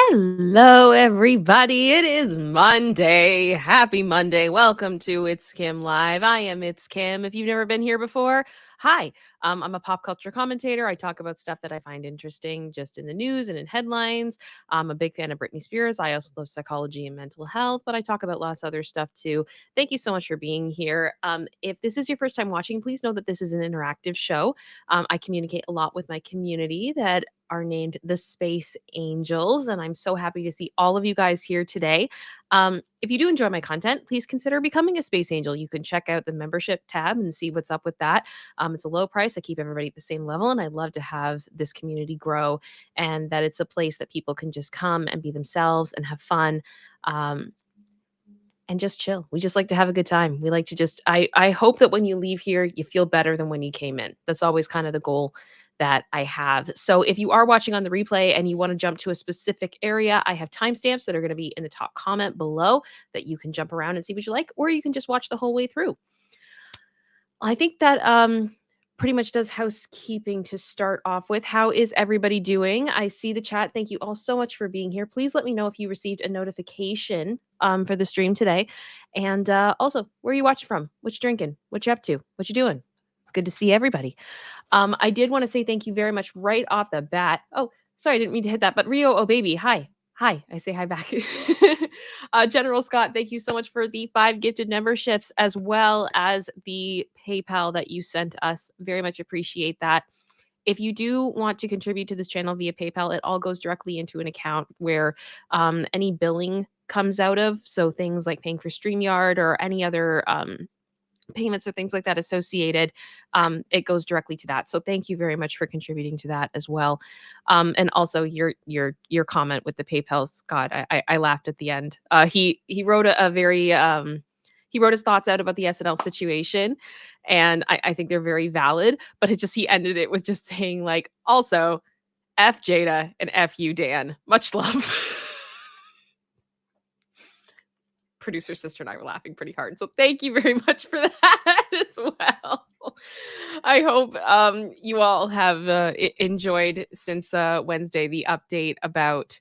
Hello, everybody. It is Monday. Happy Monday. Welcome to ItsKim Live. I am ItsKim. If you've never been here before, hi. I'm a pop culture commentator. I talk about stuff that I find interesting just in the news and in headlines. I'm a big fan of Britney Spears. I also love psychology and mental health, but I talk about lots of other stuff too. Thank you so much for being here. If this is your first time watching, please know that this is an interactive show. I communicate a lot with my community that are named the Space Angels. And I'm so happy to see all of you guys here today. If you do enjoy my content, please consider becoming a Space Angel. You can check out the membership tab and see what's up with that. It's a low price. I keep everybody at the same level. And I love to have this community grow and that it's a place that people can just come and be themselves and have fun. And just chill. We just like to have a good time. We like to just, I hope that when you leave here, you feel better than when you came in. That's always kind of the goal that I have. So if you are watching on the replay and you want to jump to a specific area, I have timestamps that are going to be in the top comment below that you can jump around and see what you like, or you can just watch the whole way through. I think that pretty much does housekeeping to start off with. How is everybody doing? I see the chat. Thank you all so much for being here. Please let me know if you received a notification for the stream today. And also, where are you watching from? What you drinking? What you up to? What you doing? It's good to see everybody. I did want to say thank you very much right off the bat. Oh, sorry, I didn't mean to hit that. But Rio, oh baby, hi. Hi, I say hi back. General Scott, thank you so much for the 5 gifted memberships as well as the PayPal that you sent us. Very much appreciate that. If you do want to contribute to this channel via PayPal, it all goes directly into an account where any billing comes out of. So things like paying for StreamYard or any other payments or things like that associated, it goes directly to that. So thank you very much for contributing to that as well. And also your comment with the PayPal, Scott, I laughed at the end. He wrote a very he wrote his thoughts out about the SNL situation, and I think they're very valid. But he ended it with just saying like, also, F Jada and F you, Dan. Much love. Producer sister and I were laughing pretty hard. So thank you very much for that as well. I hope you all have enjoyed since Wednesday the update about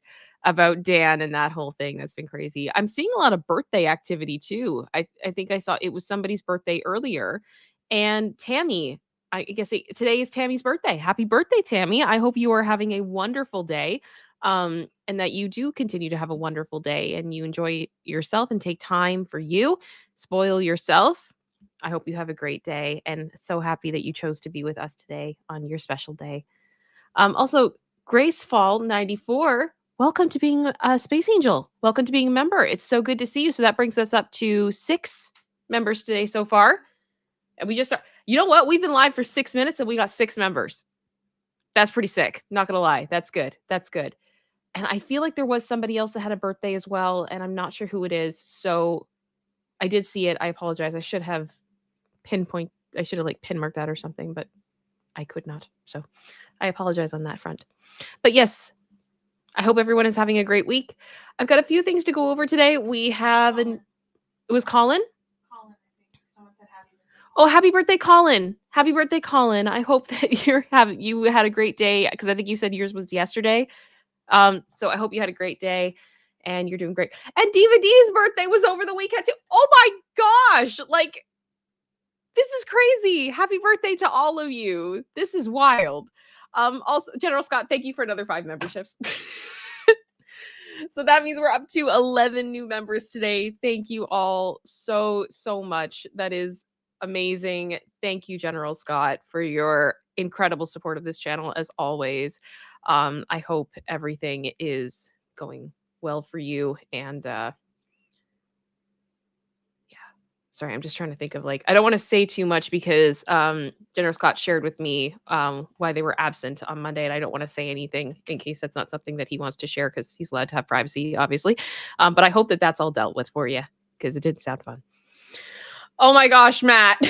Dan and that whole thing. That's been crazy. I'm seeing a lot of birthday activity too. I think I saw it was somebody's birthday earlier, and Tammy. I guess today is Tammy's birthday. Happy birthday, Tammy. I hope you are having a wonderful day. And that you do continue to have a wonderful day and you enjoy yourself and take time for you, spoil yourself. I hope you have a great day and so happy that you chose to be with us today on your special day. Also, Grace Fall 94, welcome to being a Space Angel. Welcome to being a member. It's so good to see you. So that brings us up to 6 members today so far. And we just start, you know what? We've been live for 6 minutes and we got 6 members. That's pretty sick. Not gonna lie. That's good. That's good. And I feel like there was somebody else that had a birthday as well, and I'm not sure who it is. So I did see it. I apologize. I should have like pin marked that or something, but I could not. So I apologize on that front. But yes, I hope everyone is having a great week. I've got a few things to go over today. We have it was Colin. Colin, I think. Someone said happy birthday. Oh, happy birthday, Colin. Happy birthday, Colin. I hope that you had a great day because I think you said yours was yesterday. So I hope you had a great day and you're doing great. And Diva D's birthday was over the weekend too. Oh my gosh. Like, this is crazy. Happy birthday to all of you. This is wild. Also, General Scott, thank you for another 5 memberships. So that means we're up to 11 new members today. Thank you all so much. That is amazing. Thank you, General Scott, for your incredible support of this channel as always. I hope everything is going well for you. And yeah, sorry, I'm just trying to think of I don't want to say too much because General Scott shared with me why they were absent on Monday. And I don't want to say anything in case that's not something that he wants to share because he's allowed to have privacy, obviously. But I hope that that's all dealt with for you because it did sound fun. Oh my gosh, Matt.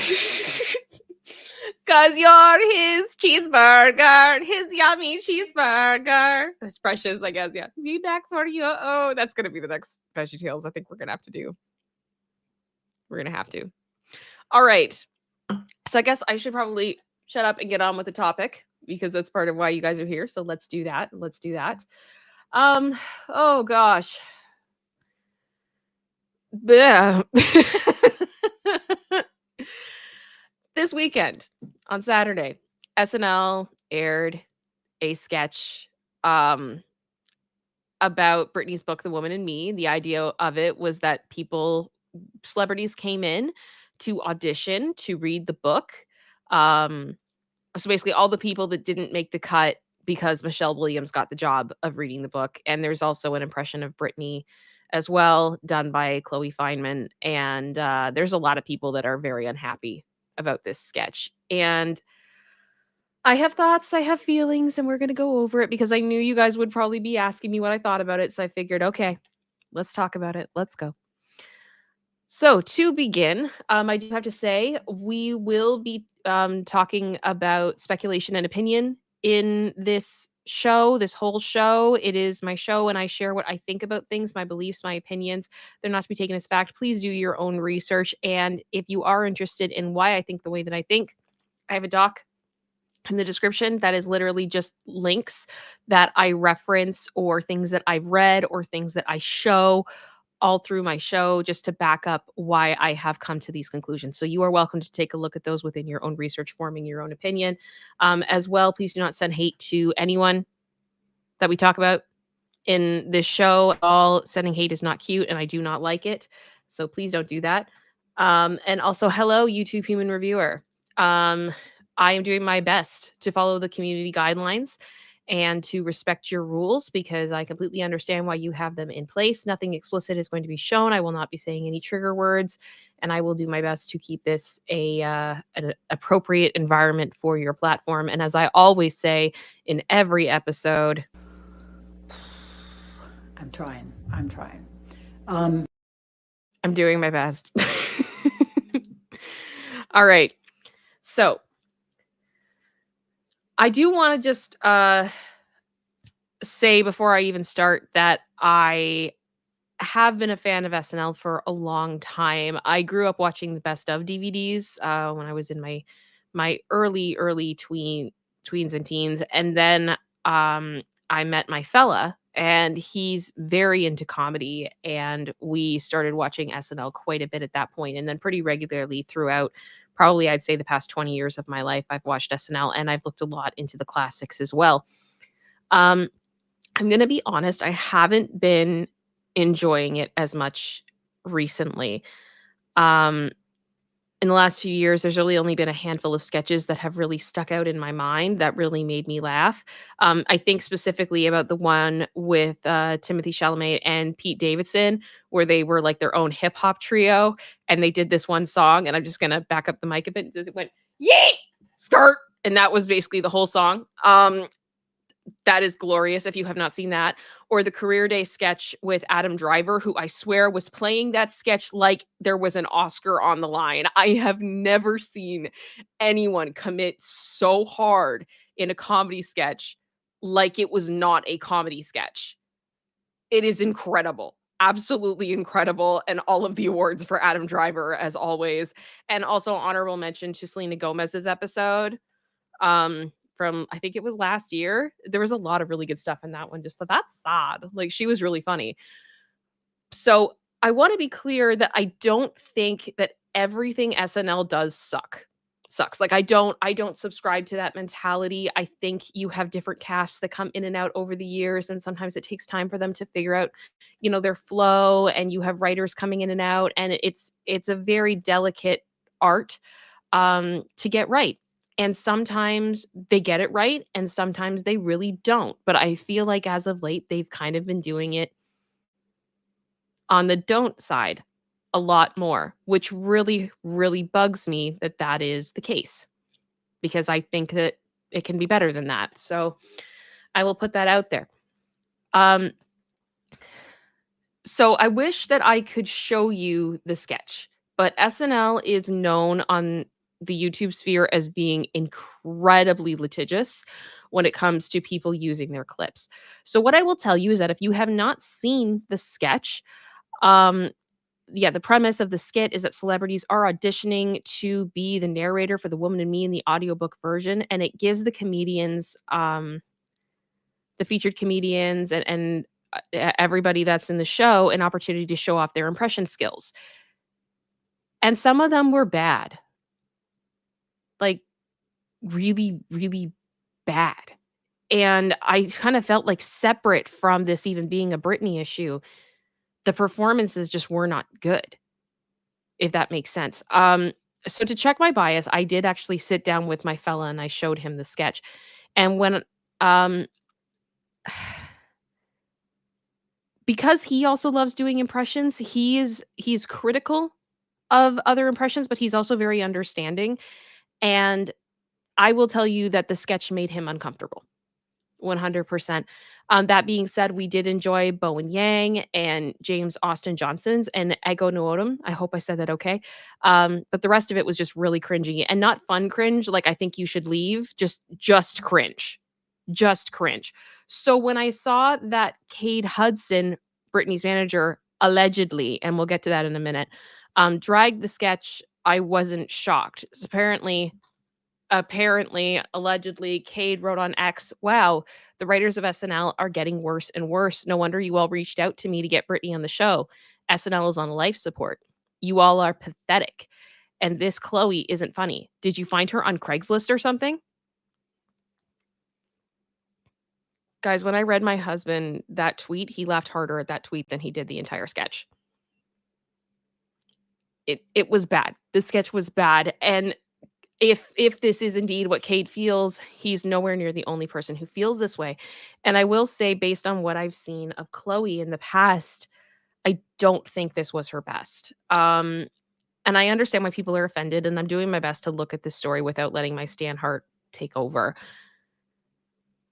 Cause you're his cheeseburger, his yummy cheeseburger. That's precious, I guess. Yeah. Be back for you. Oh, that's gonna be the next Veggie Tales I think we're gonna have to do. We're gonna have to. All right. So I guess I should probably shut up and get on with the topic because that's part of why you guys are here. So let's do that. Oh gosh. Yeah. This weekend on Saturday, SNL aired a sketch um about Britney's book, The Woman in Me. The idea of it was that celebrities came in to audition to read the book. Um, so basically, all the people that didn't make the cut because Michelle Williams got the job of reading the book. And there's also an impression of Britney as well, done by Chloe Feynman. And there's a lot of people that are very unhappy about this sketch. And I have thoughts, I have feelings, and we're going to go over it because I knew you guys would probably be asking me what I thought about it. So I figured, okay, let's talk about it. Let's go. So to begin, I do have to say we will be talking about speculation and opinion in this whole show. It is my show, and I share what I think about things, my beliefs, my opinions. They're not to be taken as fact. Please do your own research. And if you are interested in why I think the way that I think, I have a doc in the description that is literally just links that I reference or things that I've read or things that I show all through my show just to back up why I have come to these conclusions. So you are welcome to take a look at those within your own research, forming your own opinion. As well, please do not send hate to anyone that we talk about in this show. All sending hate is not cute, and I do not like it. So please don't do that. And also, hello, YouTube human reviewer. Um, I am doing my best to follow the community guidelines and to respect your rules because I completely understand why you have them in place. Nothing explicit is going to be shown. I will not be saying any trigger words, and I will do my best to keep this an appropriate environment for your platform. And as I always say in every episode, I'm trying. I'm doing my best. All right. So I do want to just say before I even start that I have been a fan of SNL for a long time. I grew up watching the best of DVDs when I was in my early tweens and teens, and then I met my fella, and he's very into comedy, and we started watching SNL quite a bit at that point, and then pretty regularly throughout. Probably, I'd say the past 20 years of my life, I've watched SNL, and I've looked a lot into the classics as well. Um, I'm gonna be honest, I haven't been enjoying it as much recently. Um, in the last few years, there's really only been a handful of sketches that have really stuck out in my mind that really made me laugh. I think specifically about the one with Timothy Chalamet and Pete Davidson, where they were like their own hip hop trio, and they did this one song. And I'm just gonna back up the mic a bit. It went yeet skirt, and that was basically the whole song. That is glorious if you have not seen that. Or the Career Day sketch with Adam Driver, who I swear was playing that sketch like there was an Oscar on the line. I have never seen anyone commit so hard in a comedy sketch like it was not a comedy sketch. It is incredible. Absolutely incredible. And all of the awards for Adam Driver, as always. And also honorable mention to Selena Gomez's episode from I think it was last year. There was a lot of really good stuff in that one. Just that that's sad. Like she was really funny. So I want to be clear that I don't think that everything SNL does sucks. Like I don't subscribe to that mentality. I think you have different casts that come in and out over the years, and sometimes it takes time for them to figure out, their flow, and you have writers coming in and out, and it's a very delicate art to get right. And sometimes they get it right, and sometimes they really don't. But I feel like as of late, they've kind of been doing it on the don't side a lot more, which really, really bugs me that that is the case because I think that it can be better than that. So I will put that out there. Um, so I wish that I could show you the sketch, but SNL is known on the YouTube sphere as being incredibly litigious when it comes to people using their clips. So what I will tell you is that if you have not seen the sketch, um, yeah, the premise of the skit is that celebrities are auditioning to be the narrator for The Woman in Me in the audiobook version, and it gives the comedians the featured comedians and everybody that's in the show an opportunity to show off their impression skills. And some of them were bad, like really, really bad. And I kind of felt like separate from this even being a Britney issue, the performances just were not good, if that makes sense. So to check my bias, I did actually sit down with my fella and I showed him the sketch. And when um because he also loves doing impressions, he's critical of other impressions, but he's also very understanding. And I will tell you that the sketch made him uncomfortable. 100%. That being said, we did enjoy Bowen Yang and James Austin Johnson's and Ego Nwodim. I hope I said that okay. But the rest of it was just really cringy and not fun cringe. Like I think you should leave. Just cringe, just cringe. So when I saw that Cade Hudson, Britney's manager, allegedly, and we'll get to that in a minute, dragged the sketch, I wasn't shocked. So apparently, allegedly, Cade wrote on X, "Wow, the writers of SNL are getting worse and worse. No wonder you all reached out to me to get Britney on the show. SNL is on life support. You all are pathetic. And this Chloe isn't funny. Did you find her on Craigslist or something?" Guys, when I read my husband that tweet, he laughed harder at that tweet than he did the entire sketch. It was bad. The sketch was bad. And if this is indeed what Cade feels, he's nowhere near the only person who feels this way. And I will say, based on what I've seen of Chloe in the past, I don't think this was her best. And I understand why people are offended, and I'm doing my best to look at this story without letting my Stan heart take over.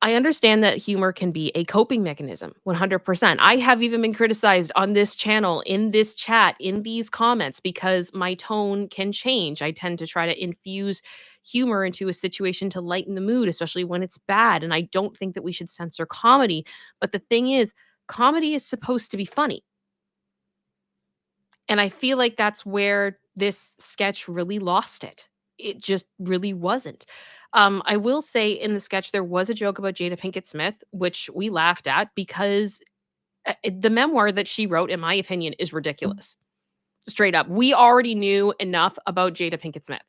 I understand that humor can be a coping mechanism, 100%. I have even been criticized on this channel, in this chat, in these comments, because my tone can change. I tend to try to infuse humor into a situation to lighten the mood, especially when it's bad. And I don't think that we should censor comedy. But the thing is, comedy is supposed to be funny. And I feel like that's where this sketch really lost it. It just really wasn't. I will say in the sketch, there was a joke about Jada Pinkett Smith, which we laughed at because the memoir that she wrote, in my opinion, is ridiculous. Straight up. We already knew enough about Jada Pinkett Smith.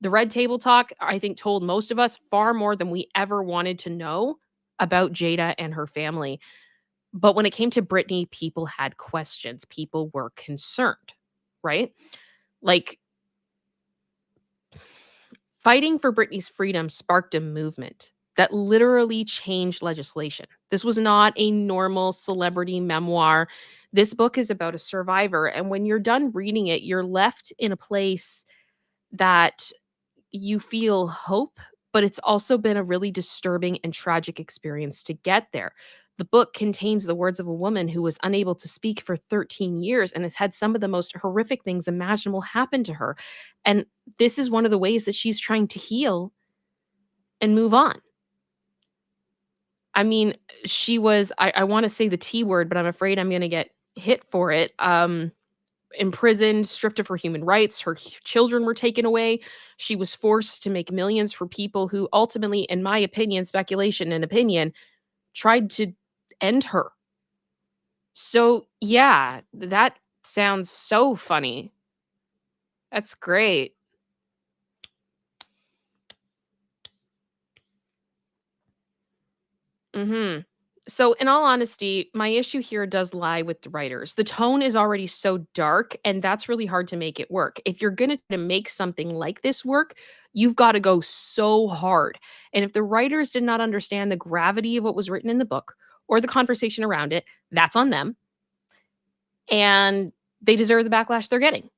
The Red Table Talk, I think, told most of us far more than we ever wanted to know about Jada and her family. But when it came to Britney, people had questions. People were concerned, right? Like, fighting for Britney's freedom sparked a movement that literally changed legislation. This was not a normal celebrity memoir. This book is about a survivor. And when you're done reading it, you're left in a place that you feel hope, but it's also been a really disturbing and tragic experience to get there. The book contains the words of a woman who was unable to speak for 13 years and has had some of the most horrific things imaginable happen to her. And this is one of the ways that she's trying to heal and move on. I mean, she was, I want to say the T word, but I'm afraid I'm going to get hit for it. Imprisoned, stripped of her human rights. Her children were taken away. She was forced to make millions for people who ultimately, in my opinion, speculation and opinion, tried to end her. So, yeah, that sounds so funny. That's great. Mhm. So, in all honesty, my issue here does lie with the writers. The tone is already so dark, and that's really hard to make it work. If you're going to make something like this work, you've got to go so hard. And if the writers did not understand the gravity of what was written in the book or the conversation around it, that's on them. And they deserve the backlash they're getting.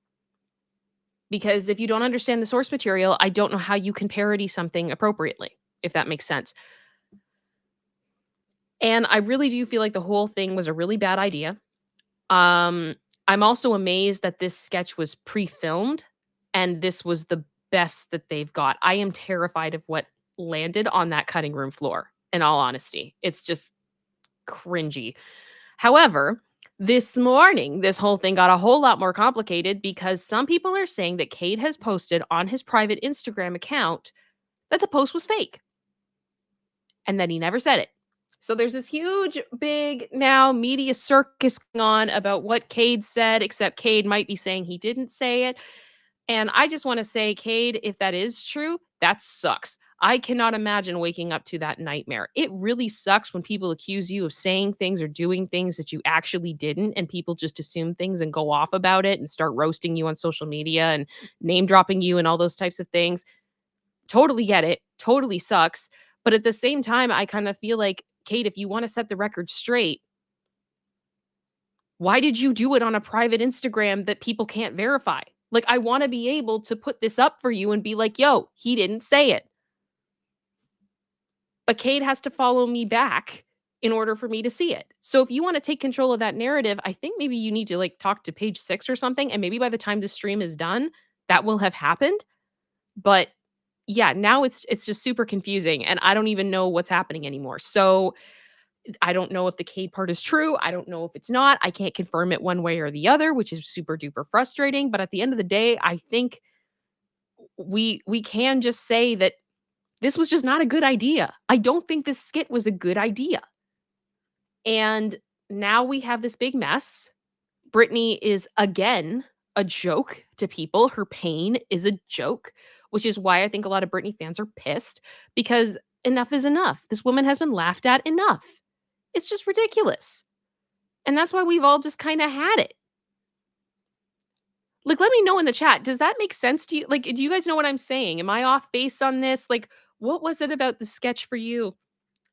Because if you don't understand the source material, I don't know how you can parody something appropriately, if that makes sense. And I really do feel like the whole thing was a really bad idea. I'm also amazed that this sketch was pre-filmed and this was the best that they've got. I am terrified of what landed on that cutting room floor, in all honesty. It's just cringy. However, this morning, this whole thing got a whole lot more complicated because some people are saying that Cade has posted on his private Instagram account that the post was fake and that he never said it. So there's this huge, big now media circus going on about what Cade said, except Cade might be saying he didn't say it. And I just want to say, Cade, if that is true, that sucks. I cannot imagine waking up to that nightmare. It really sucks when people accuse you of saying things or doing things that you actually didn't, and people just assume things and go off about it and start roasting you on social media and name dropping you and all those types of things. Totally get it. Totally sucks. But at the same time, I kind of feel like, Kate, if you want to set the record straight, why did you do it on a private Instagram that people can't verify? Like, I want to be able to put this up for you and be like, yo, he didn't say it. But Kate has to follow me back in order for me to see it. So if you want to take control of that narrative, I think maybe you need to like talk to page 6 or something. And maybe by the time the stream is done, that will have happened. But yeah, now it's just super confusing and I don't even know what's happening anymore. So I don't know if the Cade part is true. I don't know if it's not. I can't confirm it one way or the other, which is super duper frustrating. But at the end of the day, I think we can just say that this was just not a good idea. I don't think this skit was a good idea. And now we have this big mess. Britney is again a joke to people. Her pain is a joke, which is why I think a lot of Britney fans are pissed because enough is enough. This woman has been laughed at enough. It's just ridiculous. And that's why we've all just kind of had it. Like, let me know in the chat. Does that make sense to you? Like, do you guys know what I'm saying? Am I off base on this? Like, what was it about the sketch for you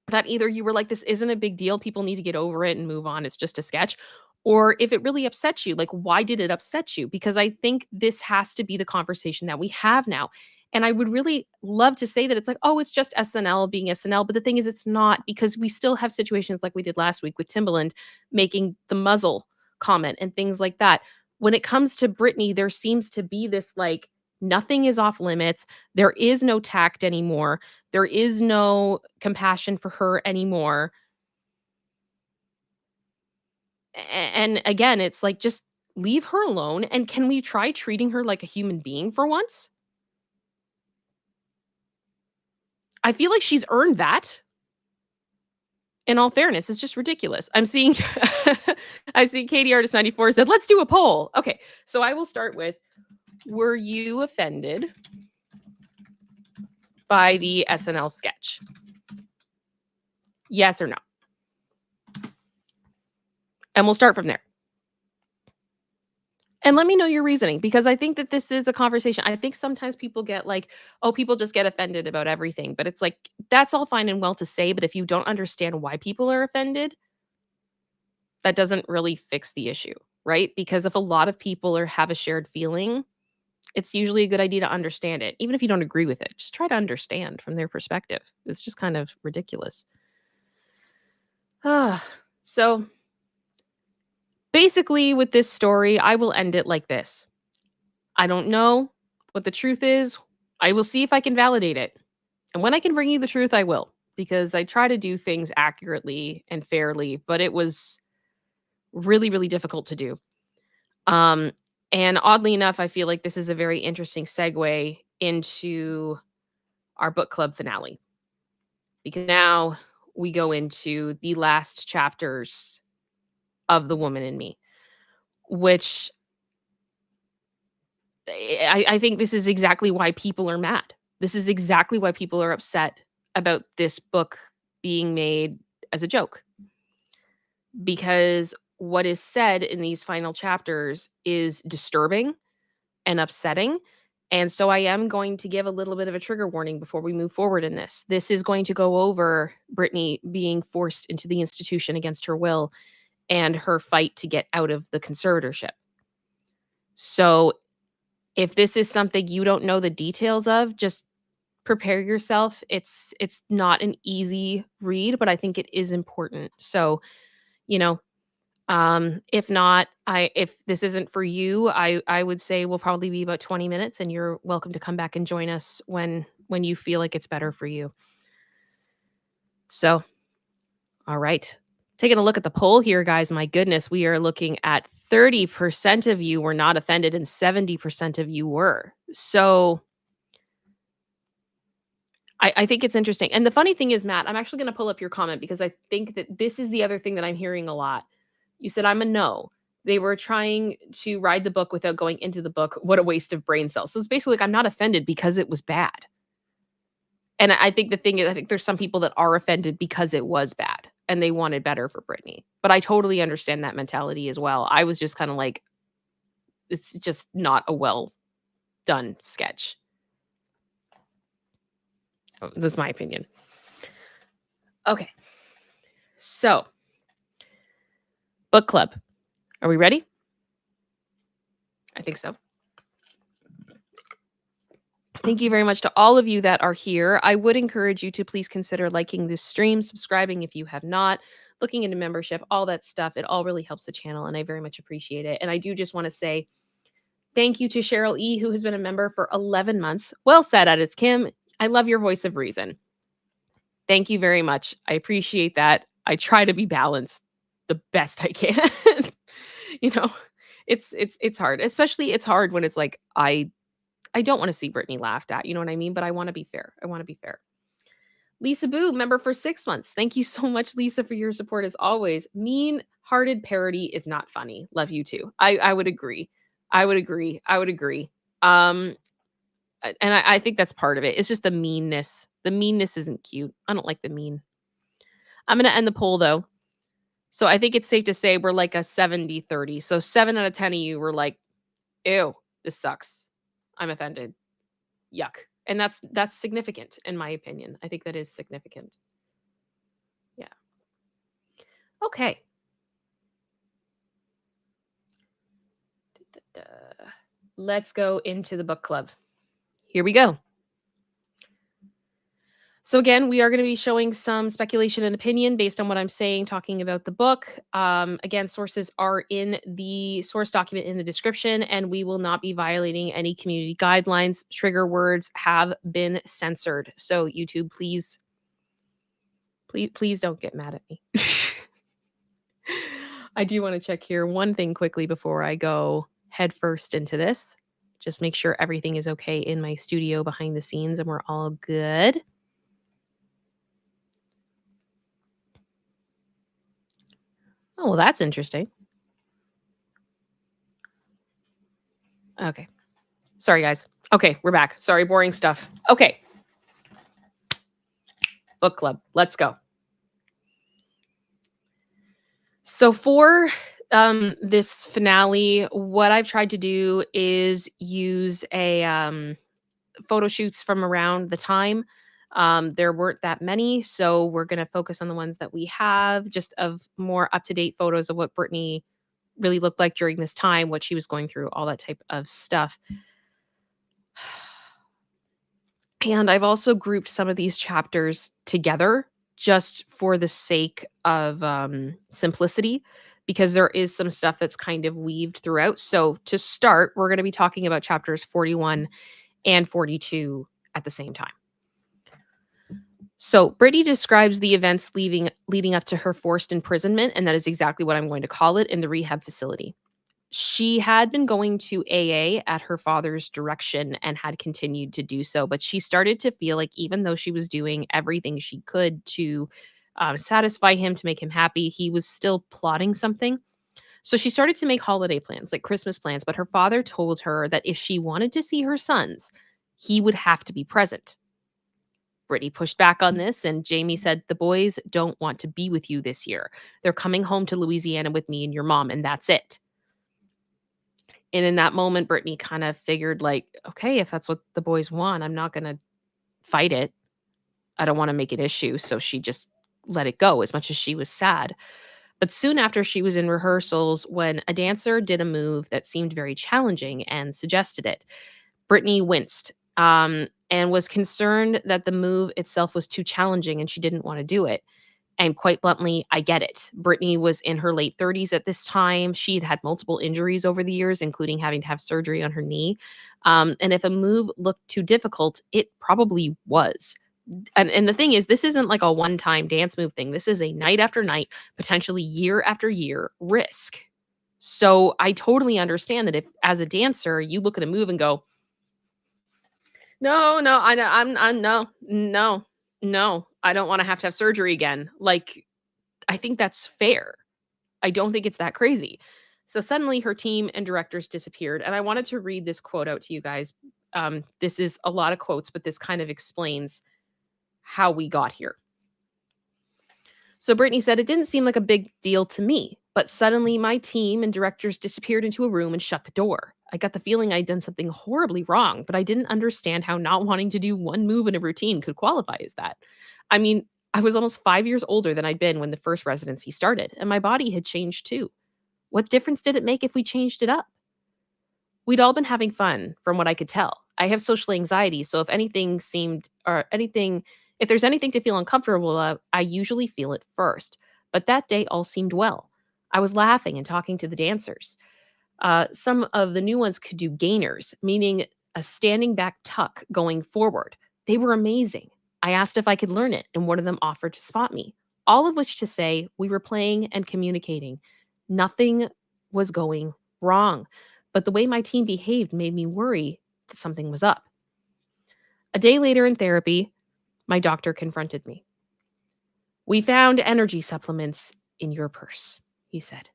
that either you were like, this isn't a big deal, people need to get over it and move on, it's just a sketch, or if it really upsets you, like, why did it upset you? Because I think this has to be the conversation that we have now. And I would really love to say that it's like, oh, it's just SNL being SNL. But the thing is, it's not, because we still have situations like we did last week with Timbaland making the muzzle comment and things like that. When it comes to Britney, there seems to be this like, nothing is off limits. There is no tact anymore. There is no compassion for her anymore. And again, it's like, just leave her alone. And can we try treating her like a human being for once? I feel like she's earned that. In all fairness, it's just ridiculous. I'm seeing, I see Katie Artist 94 said, let's do a poll. Okay, so I will start with, were you offended by the SNL sketch? Yes or no? And we'll start from there. And let me know your reasoning, because I think that this is a conversation. I think sometimes people get like, oh, people just get offended about everything. But it's like, that's all fine and well to say. But if you don't understand why people are offended, that doesn't really fix the issue, right? Because if a lot of people have a shared feeling, it's usually a good idea to understand it. Even if you don't agree with it, just try to understand from their perspective. It's just kind of ridiculous. So basically, with this story, I will end it like this. I don't know what the truth is. I will see if I can validate it. And when I can bring you the truth, I will, because I try to do things accurately and fairly, but it was really, really difficult to do. And oddly enough, I feel like this is a very interesting segue into our book club finale, because now we go into the last chapters of The Woman in Me, which I think this is exactly why people are mad. This is exactly why people are upset about this book being made as a joke. Because what is said in these final chapters is disturbing and upsetting. And so I am going to give a little bit of a trigger warning before we move forward in this. This is going to go over Britney being forced into the institution against her will and her fight to get out of the conservatorship. So if this is something you don't know the details of, just prepare yourself. It's not an easy read, but I think it is important. So, you know, if not, if this isn't for you, I would say we'll probably be about 20 minutes, and you're welcome to come back and join us when you feel like it's better for you. So, all right. Taking a look at the poll here, guys. My goodness, we are looking at 30% of you were not offended and 70% of you were. So I think it's interesting. And the funny thing is, Matt, I'm actually going to pull up your comment because I think that this is the other thing that I'm hearing a lot. You said, I'm a no. They were trying to ride the book without going into the book. What a waste of brain cells. So it's basically like, I'm not offended because it was bad. And I think the thing is, I think there's some people that are offended because it was bad and they wanted better for Britney. But I totally understand that mentality as well. I was just kind of like, it's just not a well done sketch. That's my opinion. Okay. So, book club. Are we ready? I think so. Thank you very much to all of you that are here. I would encourage you to please consider liking this stream, subscribing if you have not, looking into membership, all that stuff. It all really helps the channel, and I very much appreciate it. And I do just want to say thank you to Cheryl E., who has been a member for 11 months. Well said, ItsKim. I love your voice of reason. Thank you very much. I appreciate that. I try to be balanced the best I can. You know, it's hard. Especially it's hard when it's like I don't want to see Britney laughed at, you know what I mean? But I want to be fair. I want to be fair. Lisa Boo, member for 6 months. Thank you so much, Lisa, for your support as always. Mean-hearted parody is not funny. Love you too. I would agree. I would agree. I would agree. And I think that's part of it. It's just the meanness. The meanness isn't cute. I don't like the mean. I'm going to end the poll though. So I think it's safe to say we're like a 70-30. So 7 out of 10 of you were like, ew, this sucks. I'm offended. Yuck. And that's significant in my opinion. I think that is significant. Yeah. Okay. Let's go into the book club. Here we go. So again, we are going to be showing some speculation and opinion based on what I'm saying, talking about the book. Again, sources are in the source document in the description, and we will not be violating any community guidelines. Trigger words have been censored. So YouTube, please don't get mad at me. I do want to check here one thing quickly before I go head first into this. Just make sure everything is okay in my studio behind the scenes and we're all good. Oh, well, that's interesting. Okay. Sorry, guys. Okay, we're back. Sorry, boring stuff. Okay. Book club. Let's go. So for this finale, what I've tried to do is use a photo shoots from around the time. There weren't that many, so we're going to focus on the ones that we have, just of more up-to-date photos of what Britney really looked like during this time, what she was going through, all that type of stuff. And I've also grouped some of these chapters together just for the sake of simplicity, because there is some stuff that's kind of weaved throughout. So to start, we're going to be talking about chapters 41 and 42 at the same time. So Britney describes the events leading up to her forced imprisonment, and that is exactly what I'm going to call it, in the rehab facility. She had been going to AA at her father's direction and had continued to do so, but she started to feel like even though she was doing everything she could to satisfy him, to make him happy, he was still plotting something. So she started to make holiday plans, like Christmas plans, but her father told her that if she wanted to see her sons, he would have to be present. Brittany pushed back on this, and Jamie said, "The boys don't want to be with you this year. They're coming home to Louisiana with me and your mom, and that's it." And in that moment, Brittany kind of figured like, okay, if that's what the boys want, I'm not going to fight it. I don't want to make an issue. So she just let it go, as much as she was sad. But soon after, she was in rehearsals when a dancer did a move that seemed very challenging and suggested it. Brittany winced and was concerned that the move itself was too challenging and she didn't want to do it. And quite bluntly, I get it. Britney was in her late 30s at this time. She had had multiple injuries over the years, including having to have surgery on her knee. And if a move looked too difficult, it probably was. And the thing is, this isn't like a one-time dance move thing. This is a night after night, potentially year after year risk. So I totally understand that if, as a dancer, you look at a move and go, No, no, I know I'm no, no, no. I don't wanna have surgery again. Like, I think that's fair. I don't think it's that crazy. So suddenly her team and directors disappeared. And I wanted to read this quote out to you guys. This is a lot of quotes, but this kind of explains how we got here. So Brittany said, it didn't seem like a big deal to me, but suddenly my team and directors disappeared into a room and shut the door. I got the feeling I'd done something horribly wrong, but I didn't understand how not wanting to do one move in a routine could qualify as that. I mean, I was almost 5 years older than I'd been when the first residency started, and my body had changed too. What difference did it make if we changed it up? We'd all been having fun, from what I could tell. I have social anxiety, so if there's anything to feel uncomfortable about, I usually feel it first. But that day all seemed well. I was laughing and talking to the dancers. Some of the new ones could do gainers, meaning a standing back tuck going forward. They were amazing. I asked if I could learn it, and one of them offered to spot me. All of which to say, we were playing and communicating. Nothing was going wrong. But the way my team behaved made me worry that something was up. A day later in therapy, my doctor confronted me. We found energy supplements in your purse, he said.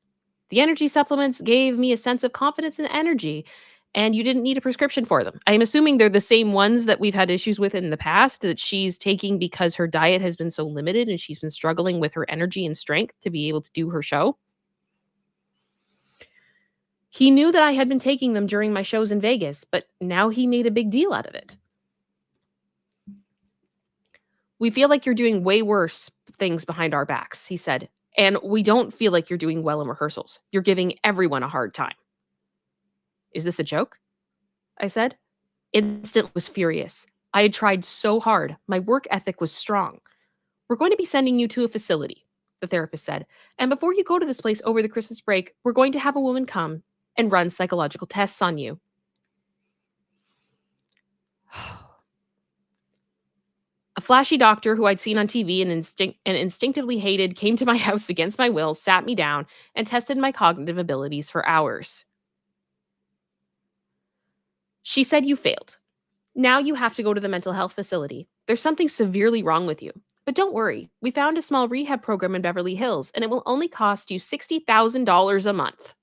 The energy supplements gave me a sense of confidence and energy, and you didn't need a prescription for them. I'm assuming they're the same ones that we've had issues with in the past that she's taking because her diet has been so limited and she's been struggling with her energy and strength to be able to do her show. He knew that I had been taking them during my shows in Vegas, but now he made a big deal out of it. We feel like you're doing way worse things behind our backs, he said, and we don't feel like you're doing well in rehearsals. You're giving everyone a hard time. Is this a joke? I said. Instant was furious. I had tried so hard. My work ethic was strong. We're going to be sending you to a facility, the therapist said. And before you go to this place over the Christmas break, we're going to have a woman come and run psychological tests on you. A flashy doctor who I'd seen on TV and instinctively hated came to my house against my will, sat me down, and tested my cognitive abilities for hours. She said, you failed. Now you have to go to the mental health facility. There's something severely wrong with you. But don't worry, we found a small rehab program in Beverly Hills, and it will only cost you $60,000 a month.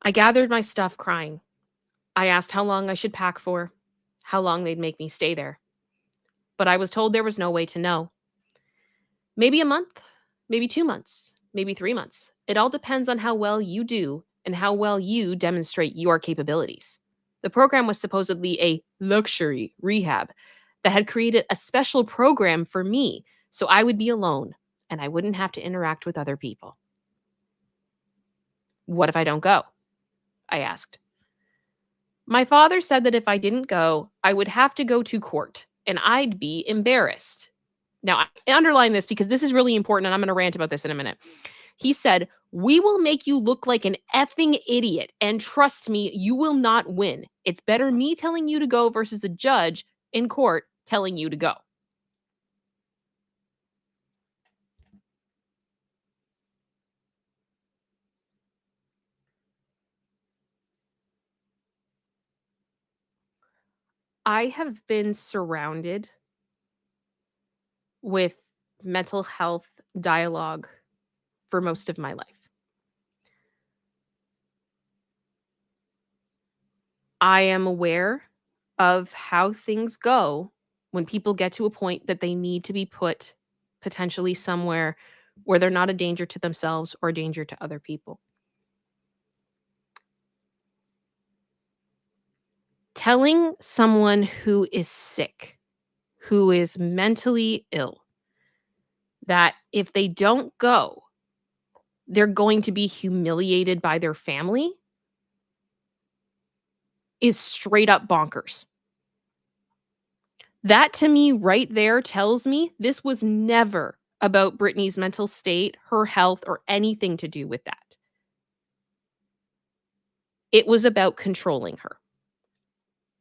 I gathered my stuff, crying. I asked how long I should pack for, how long they'd make me stay there. But I was told there was no way to know. Maybe a month, maybe 2 months, maybe 3 months. It all depends on how well you do and how well you demonstrate your capabilities. The program was supposedly a luxury rehab that had created a special program for me so I would be alone and I wouldn't have to interact with other people. What if I don't go? I asked. My father said that if I didn't go, I would have to go to court and I'd be embarrassed. Now, I underline this because this is really important and I'm going to rant about this in a minute. He said, we will make you look like an effing idiot. And trust me, you will not win. It's better me telling you to go versus a judge in court telling you to go. I have been surrounded with mental health dialogue for most of my life. I am aware of how things go when people get to a point that they need to be put potentially somewhere where they're not a danger to themselves or a danger to other people. Telling someone who is sick, who is mentally ill, that if they don't go, they're going to be humiliated by their family is straight up bonkers. That to me right there tells me this was never about Britney's mental state, her health, or anything to do with that. It was about controlling her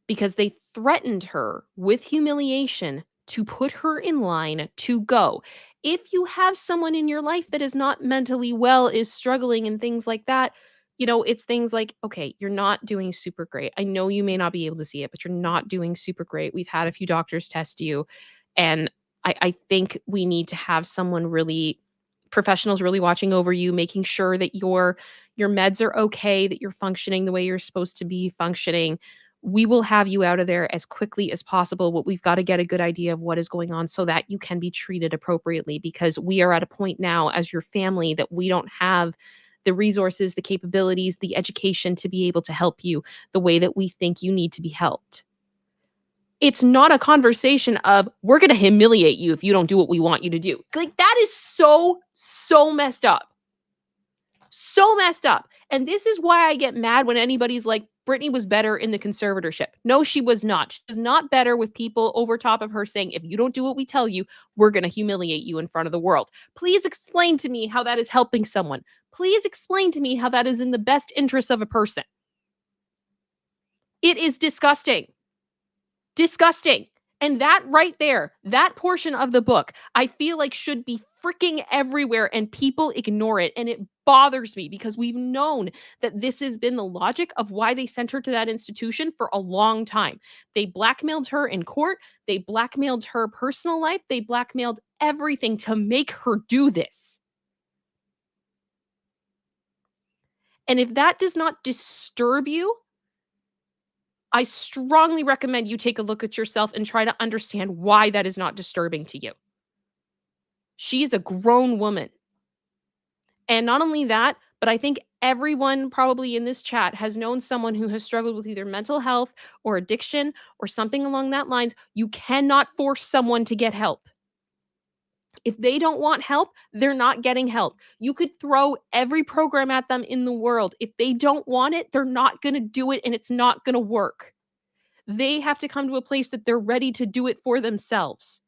because they threatened her with humiliation to put her in line to go. If you have someone in your life that is not mentally well, is struggling and things like that, it's things like, okay, you're not doing super great. I know you may not be able to see it, but you're not doing super great. We've had a few doctors test you. And I think we need to have someone really professionals really watching over you, making sure that your meds are okay, that you're functioning the way you're supposed to be functioning. We will have you out of there as quickly as possible, but we've got to get a good idea of what is going on so that you can be treated appropriately, because we are at a point now as your family that we don't have the resources, the capabilities, the education to be able to help you the way that we think you need to be helped. It's not a conversation of, we're going to humiliate you if you don't do what we want you to do. Like, that is so messed up. So messed up. And this is why I get mad when anybody's like, Britney was better in the conservatorship. No, she was not. She was not better with people over top of her saying, if you don't do what we tell you, we're going to humiliate you in front of the world. Please explain to me how that is helping someone. Please explain to me how that is in the best interest of a person. It is disgusting. Disgusting. And that right there, that portion of the book, I feel like should be freaking everywhere and people ignore it. And it bothers me because we've known that this has been the logic of why they sent her to that institution for a long time. They blackmailed her in court. They blackmailed her personal life. They blackmailed everything to make her do this. And if that does not disturb you, I strongly recommend you take a look at yourself and try to understand why that is not disturbing to you. She is a grown woman. And not only that, but I think everyone probably in this chat has known someone who has struggled with either mental health or addiction or something along that lines. You cannot force someone to get help. If they don't want help, they're not getting help. You could throw every program at them in the world. If they don't want it, they're not going to do it and it's not going to work. They have to come to a place that they're ready to do it for themselves.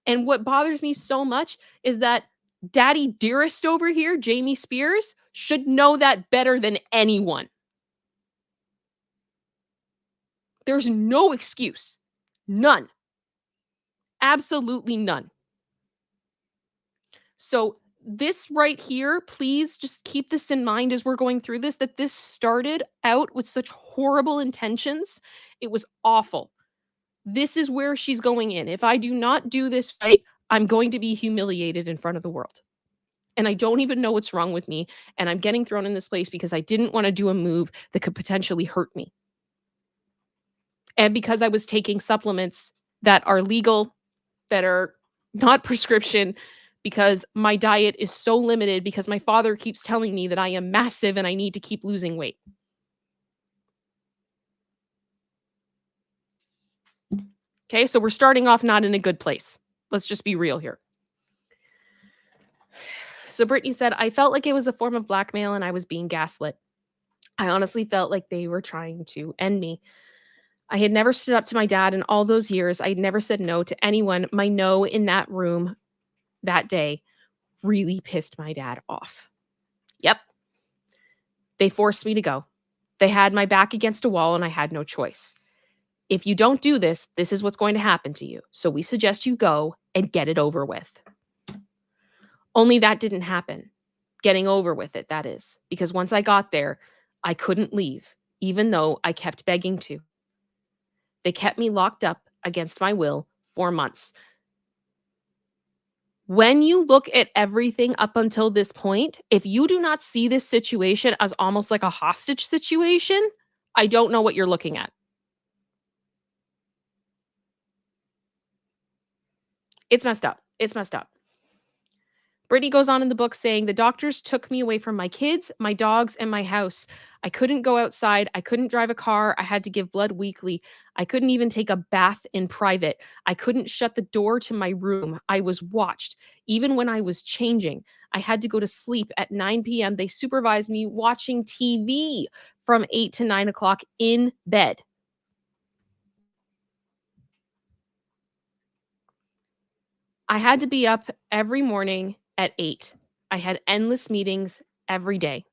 And what bothers me so much is that Daddy Dearest over here, Jamie Spears, should know that better than anyone. There's no excuse. None. Absolutely none. So this right here, please just keep this in mind as we're going through this, that this started out with such horrible intentions. It was awful. This is where she's going in. If I do not do this right, I'm going to be humiliated in front of the world. And I don't even know what's wrong with me. And I'm getting thrown in this place because I didn't want to do a move that could potentially hurt me. And because I was taking supplements that are legal, that are not prescription, because my diet is so limited, because my father keeps telling me that I am massive and I need to keep losing weight. Okay, so we're starting off not in a good place. Let's just be real here. So Britney said, I felt like it was a form of blackmail and I was being gaslit. I honestly felt like they were trying to end me. I had never stood up to my dad in all those years. I'd never said no to anyone. My no in that room that day really pissed my dad off. Yep. They forced me to go. They had my back against a wall and I had no choice. If you don't do this, this is what's going to happen to you. So we suggest you go and get it over with. Only that didn't happen. Getting over with it, that is. Because once I got there, I couldn't leave, even though I kept begging to. They kept me locked up against my will for months. When you look at everything up until this point, if you do not see this situation as almost like a hostage situation, I don't know what you're looking at. It's messed up. It's messed up. Brittany goes on in the book saying, the doctors took me away from my kids, my dogs, and my house. I couldn't go outside. I couldn't drive a car. I had to give blood weekly. I couldn't even take a bath in private. I couldn't shut the door to my room. I was watched. Even when I was changing, I had to go to sleep at 9 p.m. They supervised me watching TV from 8 to 9 o'clock in bed. I had to be up every morning at 8. I had endless meetings every day.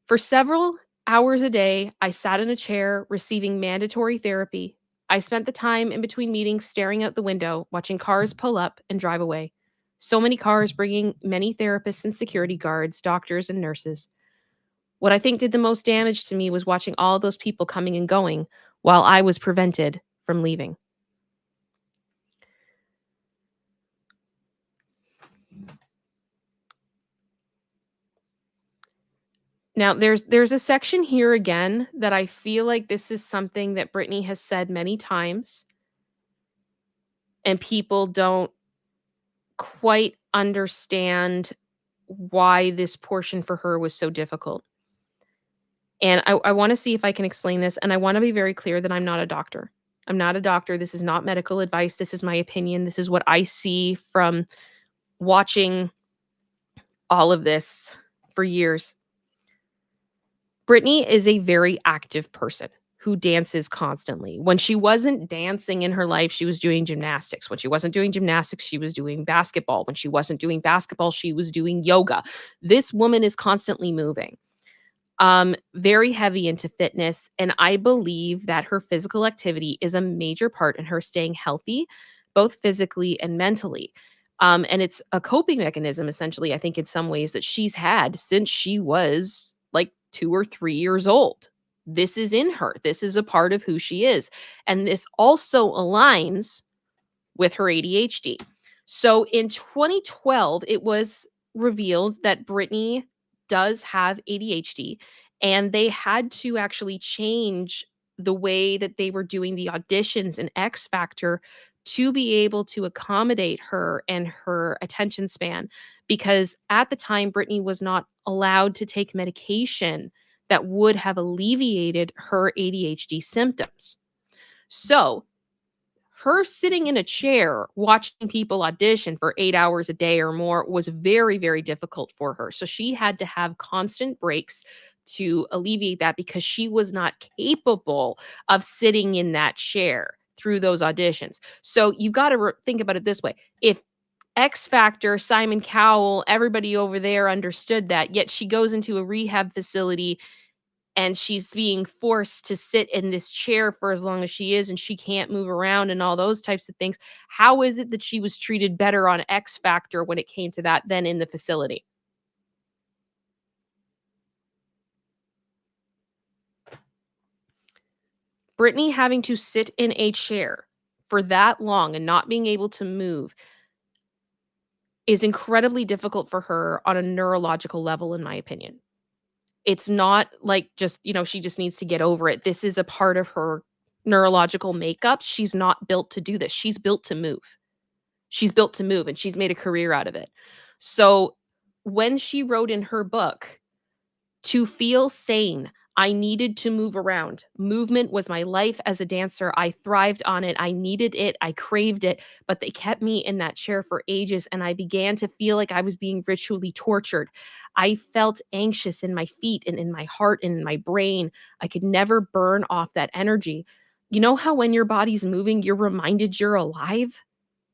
For several hours a day, I sat in a chair receiving mandatory therapy. I spent the time in between meetings staring out the window, watching cars pull up and drive away. So many cars bringing many therapists and security guards, doctors and nurses. What I think did the most damage to me was watching all those people coming and going while I was prevented from leaving. Now, there's a section here again that I feel like this is something that Britney has said many times, and people don't quite understand why this portion for her was so difficult. And I want to see if I can explain this. And I want to be very clear that I'm not a doctor. I'm not a doctor. This is not medical advice. This is my opinion. This is what I see from watching all of this for years. Britney is a very active person who dances constantly. When she wasn't dancing in her life, she was doing gymnastics. When she wasn't doing gymnastics, she was doing basketball. When she wasn't doing basketball, she was doing yoga. This woman is constantly moving. Very heavy into fitness, and I believe that her physical activity is a major part in her staying healthy, both physically and mentally. And it's a coping mechanism, essentially, I think, in some ways that she's had since she was like 2 or 3 years old. This is in her. This is a part of who she is. And this also aligns with her ADHD. So in 2012, it was revealed that Britney does have ADHD, and they had to actually change the way that they were doing the auditions in X Factor to be able to accommodate her and her attention span. Because at the time, Britney was not allowed to take medication that would have alleviated her ADHD symptoms. So her sitting in a chair watching people audition for 8 hours a day or more was very, very difficult for her. So she had to have constant breaks to alleviate that because she was not capable of sitting in that chair through those auditions. So you got to think about it this way. If X Factor, Simon Cowell, everybody over there understood that, yet she goes into a rehab facility and she's being forced to sit in this chair for as long as she is, and she can't move around and all those types of things. How is it that she was treated better on X Factor when it came to that than in the facility? Britney having to sit in a chair for that long and not being able to move is incredibly difficult for her on a neurological level, in my opinion. It's not like just, she just needs to get over it. This is a part of her neurological makeup. She's not built to do this. She's built to move. She's built to move, and she's made a career out of it. So when she wrote in her book, "To feel sane, I needed to move around. Movement was my life as a dancer. I thrived on it. I needed it. I craved it, but they kept me in that chair for ages, and I began to feel like I was being ritually tortured. I felt anxious in my feet and in my heart and in my brain. I could never burn off that energy. You know how when your body's moving, you're reminded you're alive?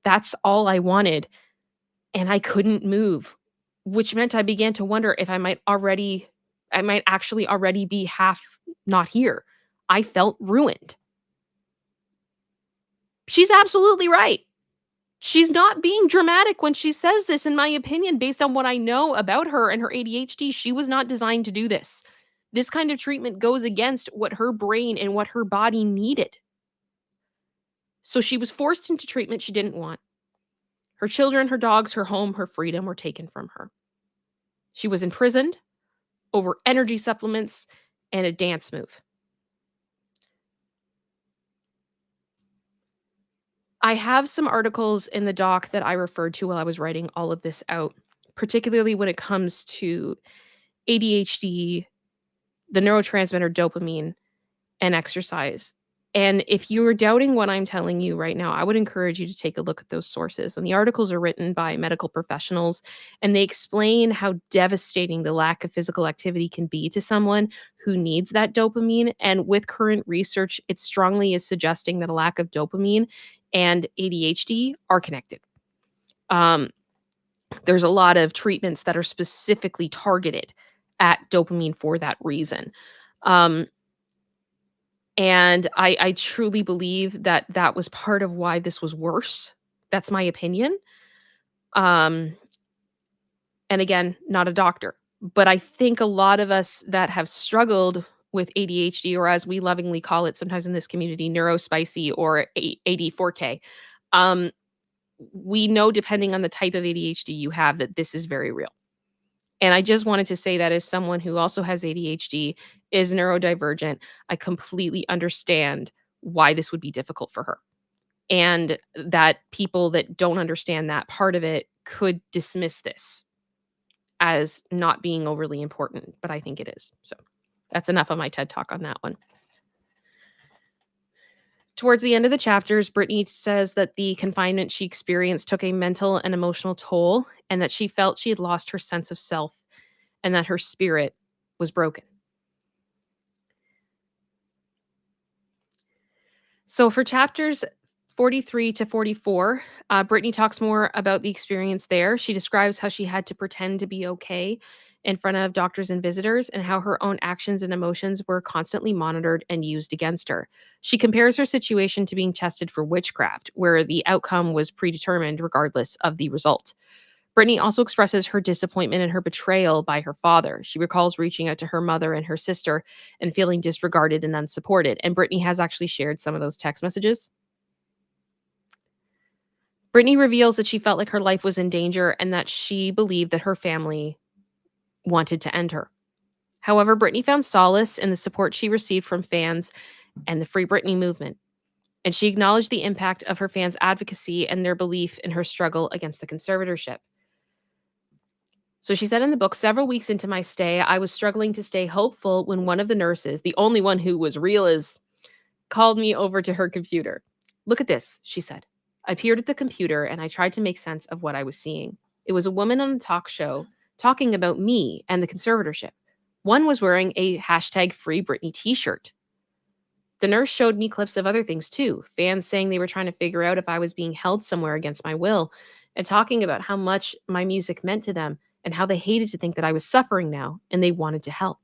That's all I wanted, and I couldn't move, which meant I began to wonder if I might actually already be half not here. I felt ruined." She's absolutely right. She's not being dramatic when she says this, in my opinion, based on what I know about her and her ADHD. She was not designed to do this. This kind of treatment goes against what her brain and what her body needed. So she was forced into treatment she didn't want. Her children, her dogs, her home, her freedom were taken from her. She was imprisoned over energy supplements and a dance move. I have some articles in the doc that I referred to while I was writing all of this out, particularly when it comes to ADHD, the neurotransmitter dopamine, and exercise. And if you are doubting what I'm telling you right now, I would encourage you to take a look at those sources. And the articles are written by medical professionals, and they explain how devastating the lack of physical activity can be to someone who needs that dopamine. And with current research, it strongly is suggesting that a lack of dopamine and ADHD are connected. Um, there's a lot of treatments that are specifically targeted at dopamine for that reason. Um, And I truly believe that that was part of why this was worse. That's my opinion. Um, and again, not a doctor, but I think a lot of us that have struggled with ADHD, or as we lovingly call it sometimes in this community, neurospicy or AD4K, um, we know depending on the type of ADHD you have that this is very real. And I just wanted to say that as someone who also has ADHD, is neurodivergent, I completely understand why this would be difficult for her. And that people that don't understand that part of it could dismiss this as not being overly important, but I think it is. So that's enough of my TED Talk on that one. Towards the end of the chapters, Brittany says that the confinement she experienced took a mental and emotional toll, and that she felt she had lost her sense of self and that her spirit was broken. So for chapters 43 to 44, Brittany talks more about the experience there. She describes how she had to pretend to be okay in front of doctors and visitors, and how her own actions and emotions were constantly monitored and used against her. She compares her situation to being tested for witchcraft, where the outcome was predetermined regardless of the result. Brittany also expresses her disappointment in her betrayal by her father. She recalls reaching out to her mother and her sister and feeling disregarded and unsupported. And Brittany has actually shared some of those text messages. Brittany reveals that she felt like her life was in danger and that she believed that her family wanted to end her. However, Brittany found solace in the support she received from fans and the Free Britney movement. And she acknowledged the impact of her fans' advocacy and their belief in her struggle against the conservatorship. So she said in the book, several weeks into my stay, I was struggling to stay hopeful when one of the nurses, the only one who was real as, called me over to her computer. Look at this, she said. I peered at the computer and I tried to make sense of what I was seeing. It was a woman on a talk show talking about me and the conservatorship. One was wearing a hashtag Free Britney t-shirt. The nurse showed me clips of other things too, fans saying they were trying to figure out if I was being held somewhere against my will, and talking about how much my music meant to them and how they hated to think that I was suffering now and they wanted to help.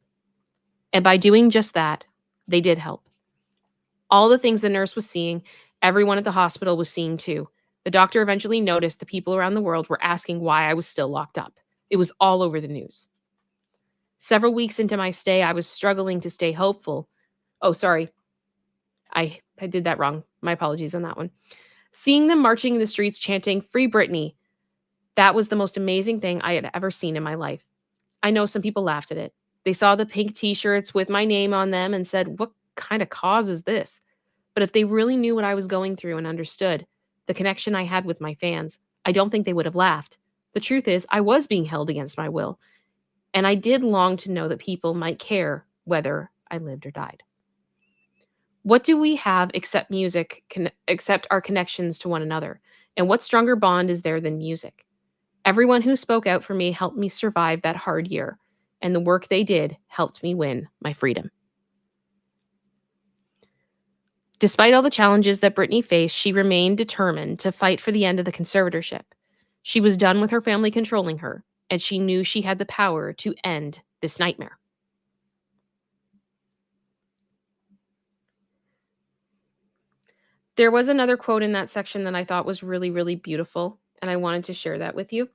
And by doing just that, they did help. All the things the nurse was seeing, everyone at the hospital was seeing too. The doctor eventually noticed the people around the world were asking why I was still locked up. It was all over the news. Several weeks into my stay, I was struggling to stay hopeful. Oh, sorry. I did that wrong. My apologies on that one. Seeing them marching in the streets chanting Free Britney, that was the most amazing thing I had ever seen in my life. I know some people laughed at it. They saw the pink t-shirts with my name on them and said, what kind of cause is this? But if they really knew what I was going through and understood the connection I had with my fans, I don't think they would have laughed. The truth is, I was being held against my will, and I did long to know that people might care whether I lived or died. What do we have except music, except our connections to one another? And what stronger bond is there than music? Everyone who spoke out for me helped me survive that hard year, and the work they did helped me win my freedom. Despite all the challenges that Britney faced, she remained determined to fight for the end of the conservatorship. She was done with her family controlling her, and she knew she had the power to end this nightmare. There was another quote in that section that I thought was really, really beautiful, and I wanted to share that with you.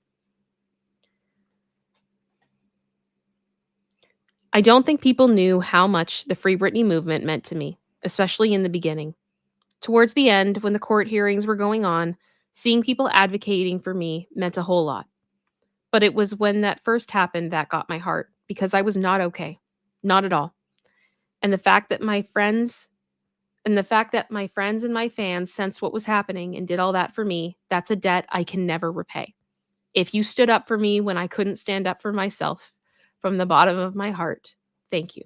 I don't think people knew how much the Free Britney movement meant to me, especially in the beginning. Towards the end, when the court hearings were going on, seeing people advocating for me meant a whole lot. But it was when that first happened that got my heart, because I was not okay. Not at all. And the fact that my friends and my fans sensed what was happening and did all that for me, that's a debt I can never repay. If you stood up for me when I couldn't stand up for myself, from the bottom of my heart, thank you.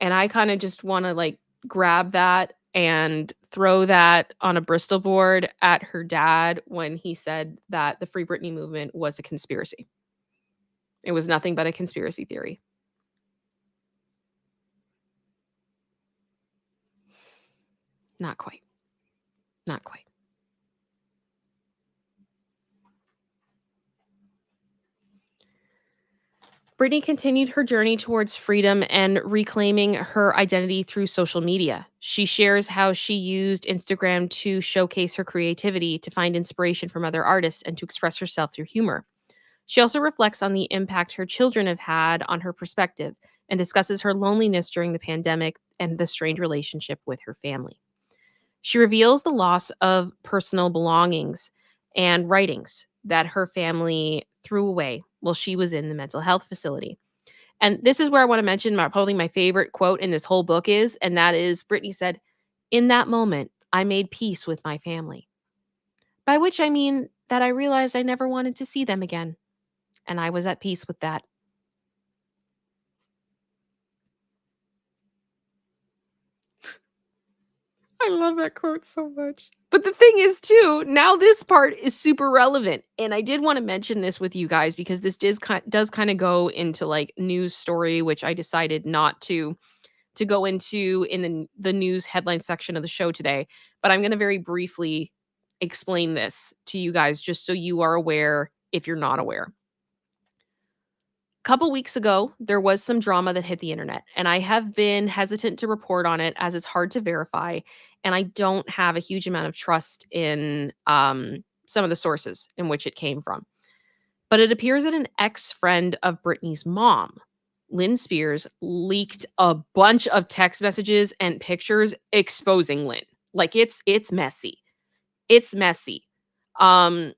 And I kind of just want to like grab that and throw that on a Bristol board at her dad when he said that the Free Britney movement was a conspiracy. It was nothing but a conspiracy theory. Not quite. Not quite. Britney continued her journey towards freedom and reclaiming her identity through social media. She shares how she used Instagram to showcase her creativity, to find inspiration from other artists, and to express herself through humor. She also reflects on the impact her children have had on her perspective and discusses her loneliness during the pandemic and the strained relationship with her family. She reveals the loss of personal belongings and writings that her family threw away while she was in the mental health facility. And this is where I want to mention probably my favorite quote in this whole book is, and that is Brittany said, "In that moment, I made peace with my family." By which I mean that I realized I never wanted to see them again. And I was at peace with that. I love that quote so much. But the thing is, too, now this part is super relevant. And I did want to mention this with you guys because this does kind of go into like news story, which I decided not to go into in the news headline section of the show today. But I'm going to very briefly explain this to you guys just so you are aware if you're not aware. Couple weeks ago, there was some drama that hit the internet, and I have been hesitant to report on it as it's hard to verify, and I don't have a huge amount of trust in some of the sources in which it came from. But it appears that an ex-friend of Britney's mom, Lynn Spears, leaked a bunch of text messages and pictures exposing Lynn. Like it's messy. It's messy. Um,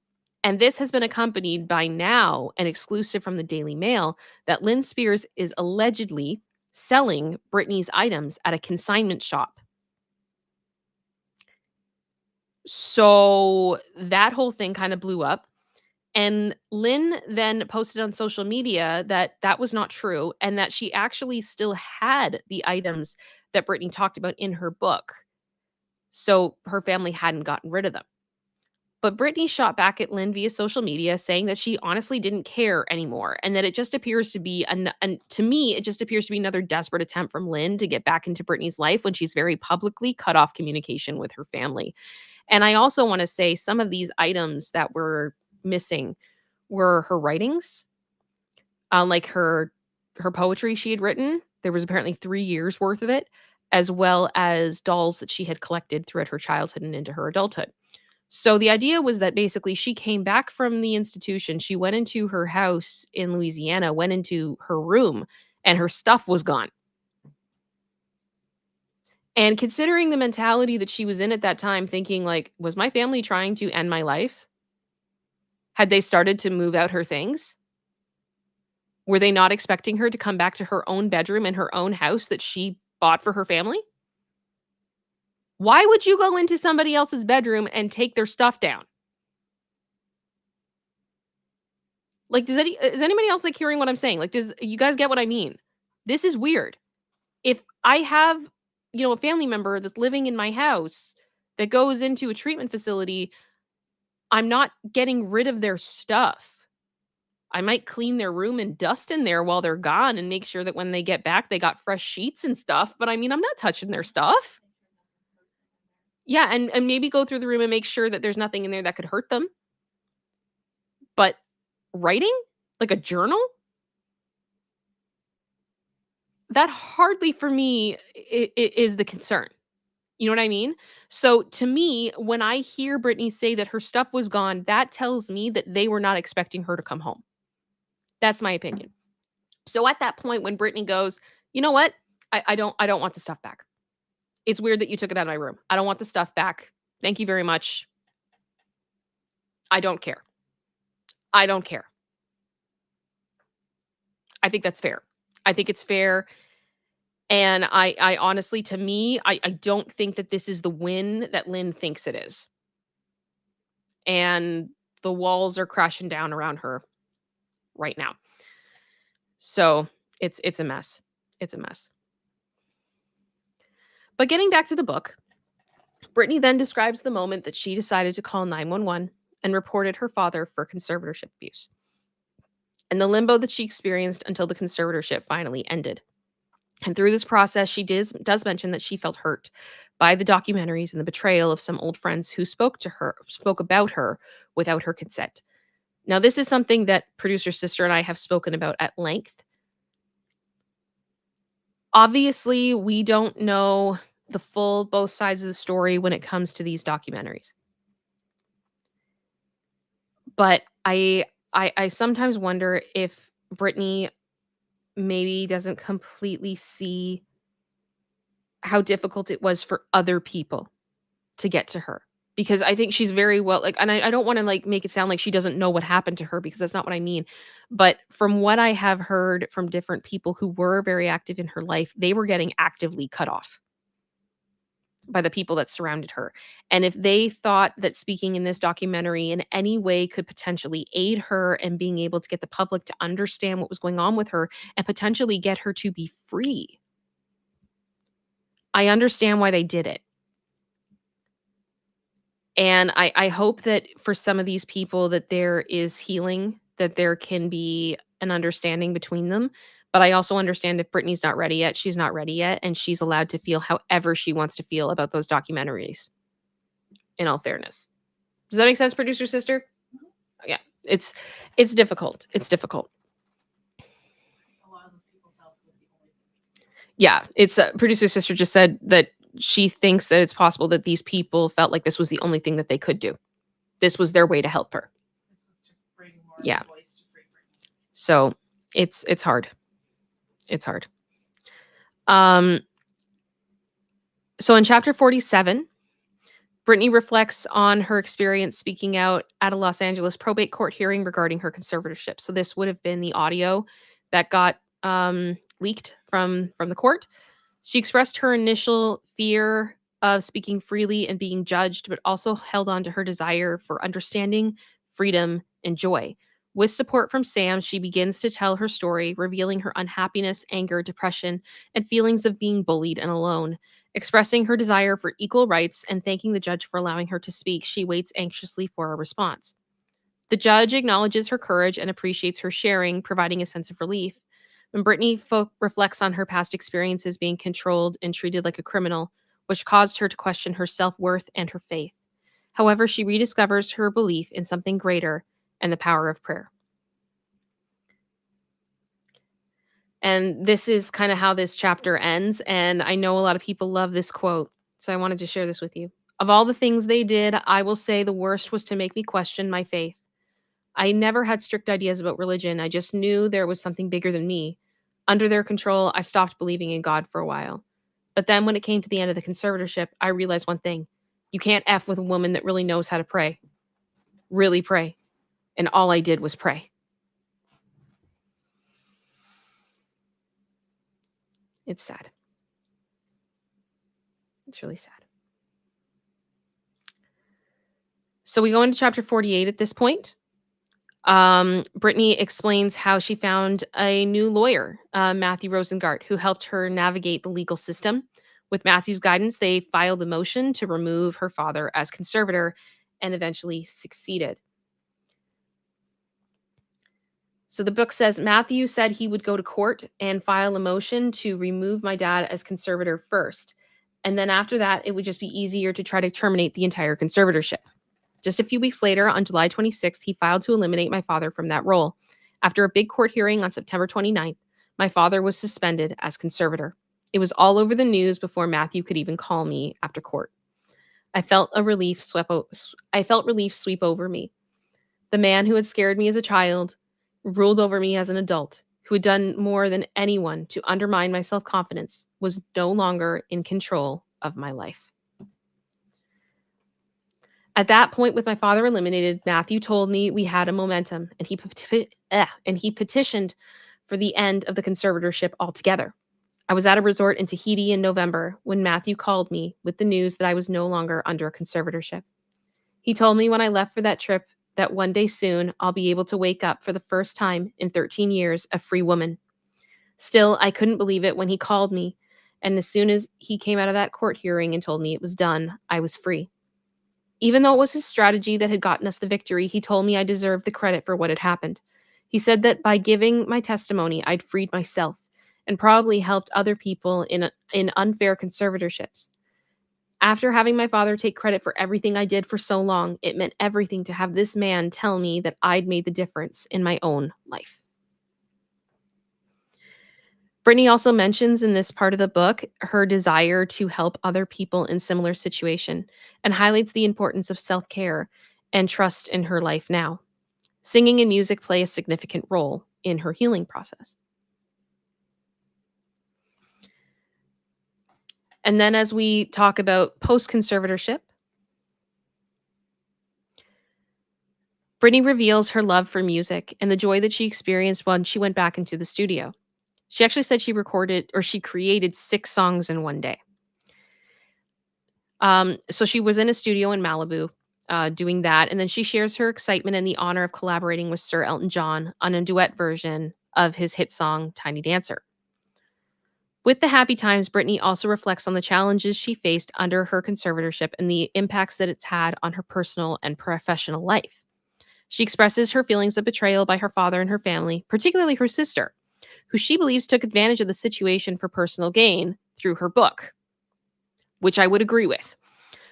and this has been accompanied by now an exclusive from the Daily Mail that Lynn Spears is allegedly selling Britney's items at a consignment shop. So that whole thing kind of blew up. And Lynn then posted on social media that that was not true and that she actually still had the items that Britney talked about in her book. So her family hadn't gotten rid of them. But Britney shot back at Lynn via social media saying that she honestly didn't care anymore and that it just appears to be to me it just appears to be another desperate attempt from Lynn to get back into Britney's life when she's very publicly cut off communication with her family. And I also want to say some of these items that were missing were her writings, like her poetry she had written. There was apparently 3 years worth of it, as well as dolls that she had collected throughout her childhood and into her adulthood. So the idea was that basically she came back from the institution, she went into her house in Louisiana, went into her room, and her stuff was gone. And considering the mentality that she was in at that time, thinking like, was my family trying to end my life? Had they started to move out her things? Were they not expecting her to come back to her own bedroom in her own house that she bought for her family? Why would you go into somebody else's bedroom and take their stuff down? Like, is anybody else, like, hearing what I'm saying? Like, does you guys get what I mean? This is weird. If I have, a family member that's living in my house that goes into a treatment facility, I'm not getting rid of their stuff. I might clean their room and dust in there while they're gone and make sure that when they get back, they got fresh sheets and stuff, but I mean, I'm not touching their stuff. Yeah, and maybe go through the room and make sure that there's nothing in there that could hurt them. But writing? Like a journal? That hardly for me is the concern. You know what I mean? So to me, when I hear Brittany say that her stuff was gone, that tells me that they were not expecting her to come home. That's my opinion. So at that point when Brittany goes, "You know what? I don't want the stuff back. It's weird that you took it out of my room. I don't want the stuff back. Thank you very much. I don't care. I don't care." I think that's fair. I think it's fair. And I honestly, to me, I don't think that this is the win that Lynn thinks it is. And the walls are crashing down around her right now. So it's a mess. It's a mess. But getting back to the book, Brittany then describes the moment that she decided to call 911 and reported her father for conservatorship abuse and the limbo that she experienced until the conservatorship finally ended. And through this process, she does mention that she felt hurt by the documentaries and the betrayal of some old friends who spoke about her without her consent. Now, this is something that producer sister and I have spoken about at length Obviously, we don't know the full both sides of the story when it comes to these documentaries. But I sometimes wonder if Britney maybe doesn't completely see how difficult it was for other people to get to her. Because I think she's very well like, and I don't wanna, like, make it sound like she doesn't know what happened to her because that's not what I mean. But from what I have heard from different people who were very active in her life, they were getting actively cut off by the people that surrounded her. And if they thought that speaking in this documentary in any way could potentially aid her and being able to get the public to understand what was going on with her and potentially get her to be free, I understand why they did it. And I hope that for some of these people that there is healing, that there can be an understanding between them. But I also understand if Brittany's not ready yet, she's not ready yet, and she's allowed to feel however she wants to feel about those documentaries, in all fairness. Does that make sense, producer sister? Yeah. It's difficult. It's difficult. Yeah, it's producer sister just said that she thinks that it's possible that these people felt like this was the only thing that they could do. This was their way to help her. Yeah. So it's hard. It's hard. So in chapter 47, Brittany reflects on her experience speaking out at a Los Angeles probate court hearing regarding her conservatorship. So this would have been the audio that got leaked from the court. She expressed her initial fear of speaking freely and being judged, but also held on to her desire for understanding, freedom, and joy. With support from Sam, she begins to tell her story, revealing her unhappiness, anger, depression, and feelings of being bullied and alone. Expressing her desire for equal rights and thanking the judge for allowing her to speak, she waits anxiously for a response. The judge acknowledges her courage and appreciates her sharing, providing a sense of relief. When Brittany reflects on her past experiences being controlled and treated like a criminal, which caused her to question her self-worth and her faith. However, she rediscovers her belief in something greater and the power of prayer. And this is kind of how this chapter ends. And I know a lot of people love this quote, so I wanted to share this with you. Of all the things they did, I will say the worst was to make me question my faith. I never had strict ideas about religion. I just knew there was something bigger than me. Under their control, I stopped believing in God for a while. But then when it came to the end of the conservatorship, I realized one thing. You can't F with a woman that really knows how to pray. Really pray. And all I did was pray. It's sad. It's really sad. So we go into chapter 48 at this point. Brittany explains how she found a new lawyer, Matthew Rosengart, who helped her navigate the legal system. With Matthew's guidance, they filed a motion to remove her father as conservator and eventually succeeded. So the book says Matthew said he would go to court and file a motion to remove my dad as conservator first. And then after that, it would just be easier to try to terminate the entire conservatorship. Just a few weeks later, on July 26th, he filed to eliminate my father from that role. After a big court hearing on September 29th, my father was suspended as conservator. It was all over the news before Matthew could even call me after court. I felt relief sweep over me. The man who had scared me as a child ruled over me as an adult, who had done more than anyone to undermine my self-confidence, was no longer in control of my life. At that point, with my father eliminated, Matthew told me we had a momentum, and he petitioned for the end of the conservatorship altogether. I was at a resort in Tahiti in November when Matthew called me with the news that I was no longer under a conservatorship. He told me when I left for that trip that one day soon I'll be able to wake up for the first time in 13 years a free woman. Still, I couldn't believe it when he called me, and as soon as he came out of that court hearing and told me it was done, I was free. Even though it was his strategy that had gotten us the victory, he told me I deserved the credit for what had happened. He said that by giving my testimony, I'd freed myself and probably helped other people in unfair conservatorships. After having my father take credit for everything I did for so long, it meant everything to have this man tell me that I'd made the difference in my own life. Britney also mentions in this part of the book her desire to help other people in similar situation and highlights the importance of self-care and trust in her life now. Singing and music play a significant role in her healing process. And then as we talk about post-conservatorship, Britney reveals her love for music and the joy that she experienced when she went back into the studio. She actually said she created 6 songs in one day. So she was in a studio in Malibu doing that. And then she shares her excitement and the honor of collaborating with Sir Elton John on a duet version of his hit song, Tiny Dancer. With the happy times, Britney also reflects on the challenges she faced under her conservatorship and the impacts that it's had on her personal and professional life. She expresses her feelings of betrayal by her father and her family, particularly her sister, who she believes took advantage of the situation for personal gain through her book, which I would agree with.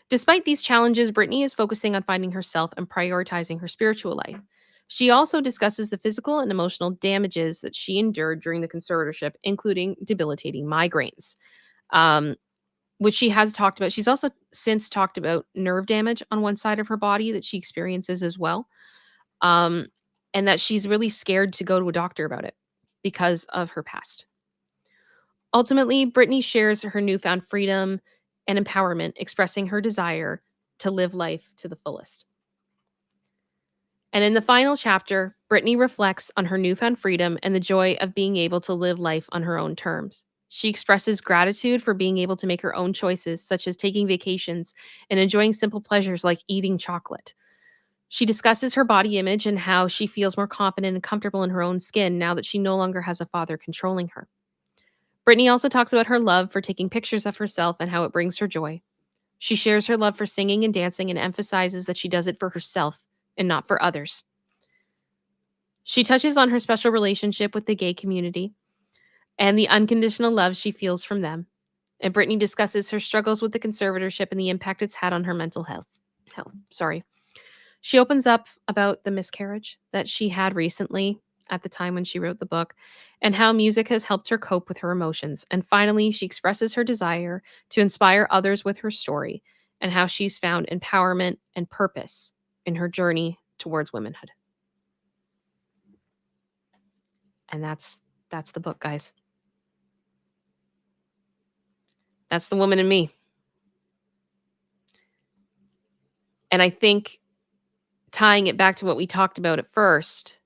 Despite these challenges, Britney is focusing on finding herself and prioritizing her spiritual life. She also discusses the physical and emotional damages that she endured during the conservatorship, including debilitating migraines, um, which she has talked about. She's also since talked about nerve damage on one side of her body that she experiences as well, um, and that she's really scared to go to a doctor about it because of her past. Ultimately, Britney shares her newfound freedom and empowerment, expressing her desire to live life to the fullest. And in the final chapter, Britney reflects on her newfound freedom and the joy of being able to live life on her own terms. She expresses gratitude for being able to make her own choices, such as taking vacations and enjoying simple pleasures like eating chocolate. She discusses her body image and how she feels more confident and comfortable in her own skin now that she no longer has a father controlling her. Britney also talks about her love for taking pictures of herself and how it brings her joy. She shares her love for singing and dancing and emphasizes that she does it for herself and not for others. She touches on her special relationship with the gay community and the unconditional love she feels from them. And Britney discusses her struggles with the conservatorship and the impact it's had on her mental health. Sorry. She opens up about the miscarriage that she had recently at the time when she wrote the book and how music has helped her cope with her emotions. And finally, she expresses her desire to inspire others with her story and how she's found empowerment and purpose in her journey towards womanhood. And that's the book, guys. That's The Woman in Me. And I think tying it back to what we talked about at first,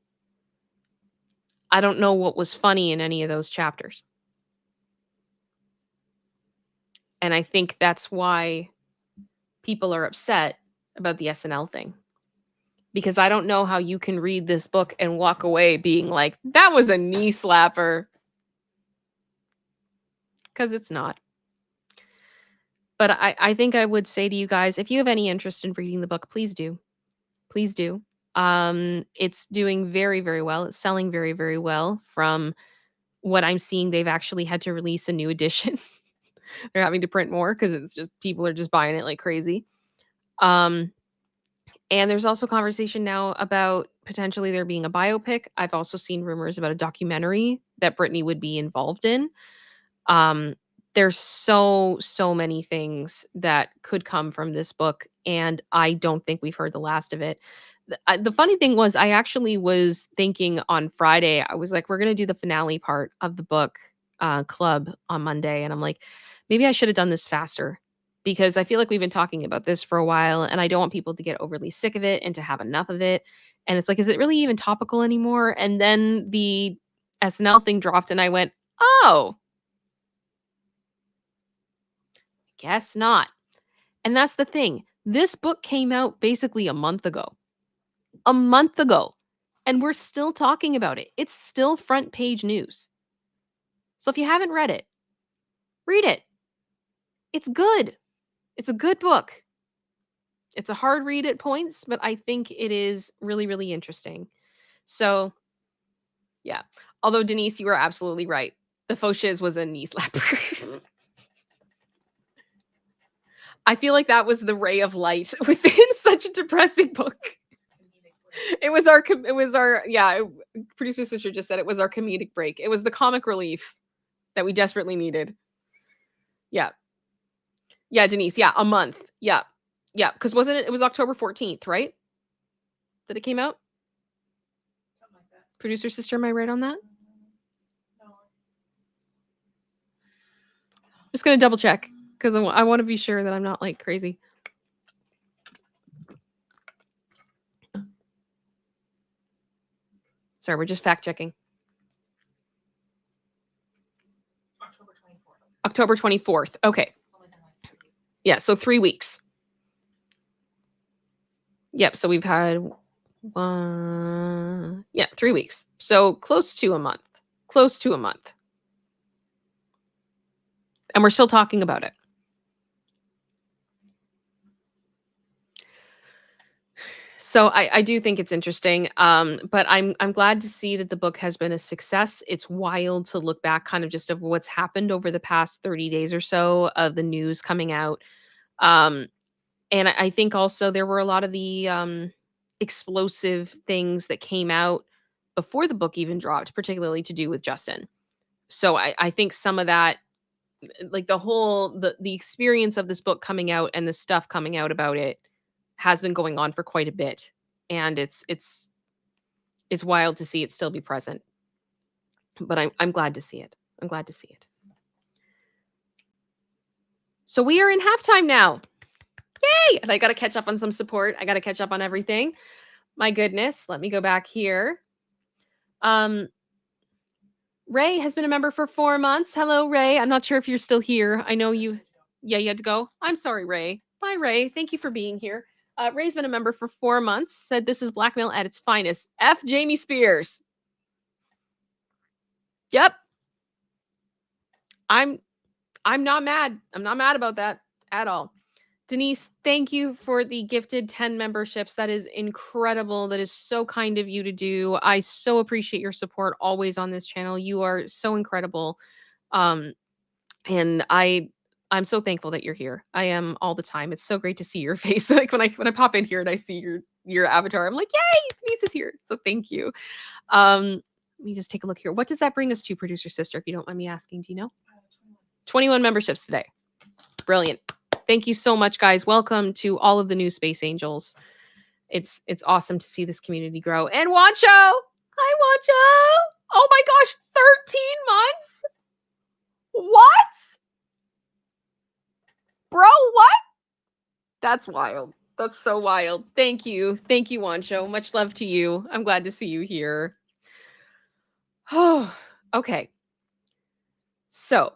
I don't know what was funny in any of those chapters. And I think that's why people are upset about the SNL thing. Because I don't know how you can read this book and walk away being like, that was a knee slapper. Because it's not. But I think I would say to you guys, if you have any interest in reading the book, please do. Please do. It's doing very, very well. It's selling very, very well. From what I'm seeing, they've actually had to release a new edition. They're having to print more because it's just people are just buying it like crazy. And there's also conversation now about potentially there being a biopic. I've also seen rumors about a documentary that Britney would be involved in. There's so many things that could come from this book, and I don't think we've heard the last of it. The funny thing was, I actually was thinking on Friday, I was like, we're going to do the finale part of the book club on Monday. And I'm like, maybe I should have done this faster because I feel like we've been talking about this for a while and I don't want people to get overly sick of it and to have enough of it. And it's like, is it really even topical anymore? And then the SNL thing dropped and I went, oh, guess not. And that's the thing. This book came out basically a month ago. A month ago. And we're still talking about it. It's still front page news. So if you haven't read it, read it. It's good. It's a good book. It's a hard read at points, but I think it is really, really interesting. So, yeah. Although, Denise, you were absolutely right. The faux shiz was a knee slapper. I feel like that was the ray of light within such a depressing book. It was our producer sister just said it was our comedic break. It was the comic relief that we desperately needed. Yeah. Yeah, Denise. Yeah, a month. Yeah. Yeah, because wasn't it? It was October 14th, right? That it came out? Something like that. Producer sister, am I right on that? No. Just going to double check because I want to be sure that I'm not like crazy. Sorry, we're just fact checking. October 24th. October 24th. Okay. Only been like 3 weeks. Yeah, so 3 weeks. Yep, so we've had 3 weeks. So close to a month. Close to a month. And we're still talking about it. So I do think it's interesting, but I'm glad to see that the book has been a success. It's wild to look back, kind of just of what's happened over the past 30 days or so of the news coming out, and I think also there were a lot of the explosive things that came out before the book even dropped, particularly to do with Justin. So I think some of that, like the experience of this book coming out and the stuff coming out about it has been going on for quite a bit, and it's wild to see it still be present. But I'm glad to see it. I'm glad to see it. So we are in halftime now. Yay! And I got to catch up on some support. I got to catch up on everything. My goodness, let me go back here. Ray has been a member for 4 months. Hello, Ray. I'm not sure if you're still here. I know you. Yeah, you had to go. I'm sorry, Ray. Bye, Ray. Thank you for being here. Ray's been a member for 4 months. Said this is blackmail at its finest. F. Jamie Spears. Yep. I'm not mad. I'm not mad about that at all. Denise, thank you for the gifted 10 memberships. That is incredible. That is so kind of you to do. I so appreciate your support always on this channel. You are so incredible. And I'm so thankful that you're here. I am all the time. It's so great to see your face. Like when I pop in here and I see your avatar, I'm like, yay, Denise is here. So thank you. Let me just take a look here. What does that bring us to, producer sister, if you don't mind me asking? Do you know? 21 memberships today. Brilliant. Thank you so much, guys. Welcome to all of the new Space Angels. It's awesome to see this community grow. And Wancho! Hi, Wancho! Oh my gosh, 13 months? What? Bro, what? That's wild. That's so wild. Thank you. Thank you, Wancho. Much love to you. I'm glad to see you here. Oh, okay. So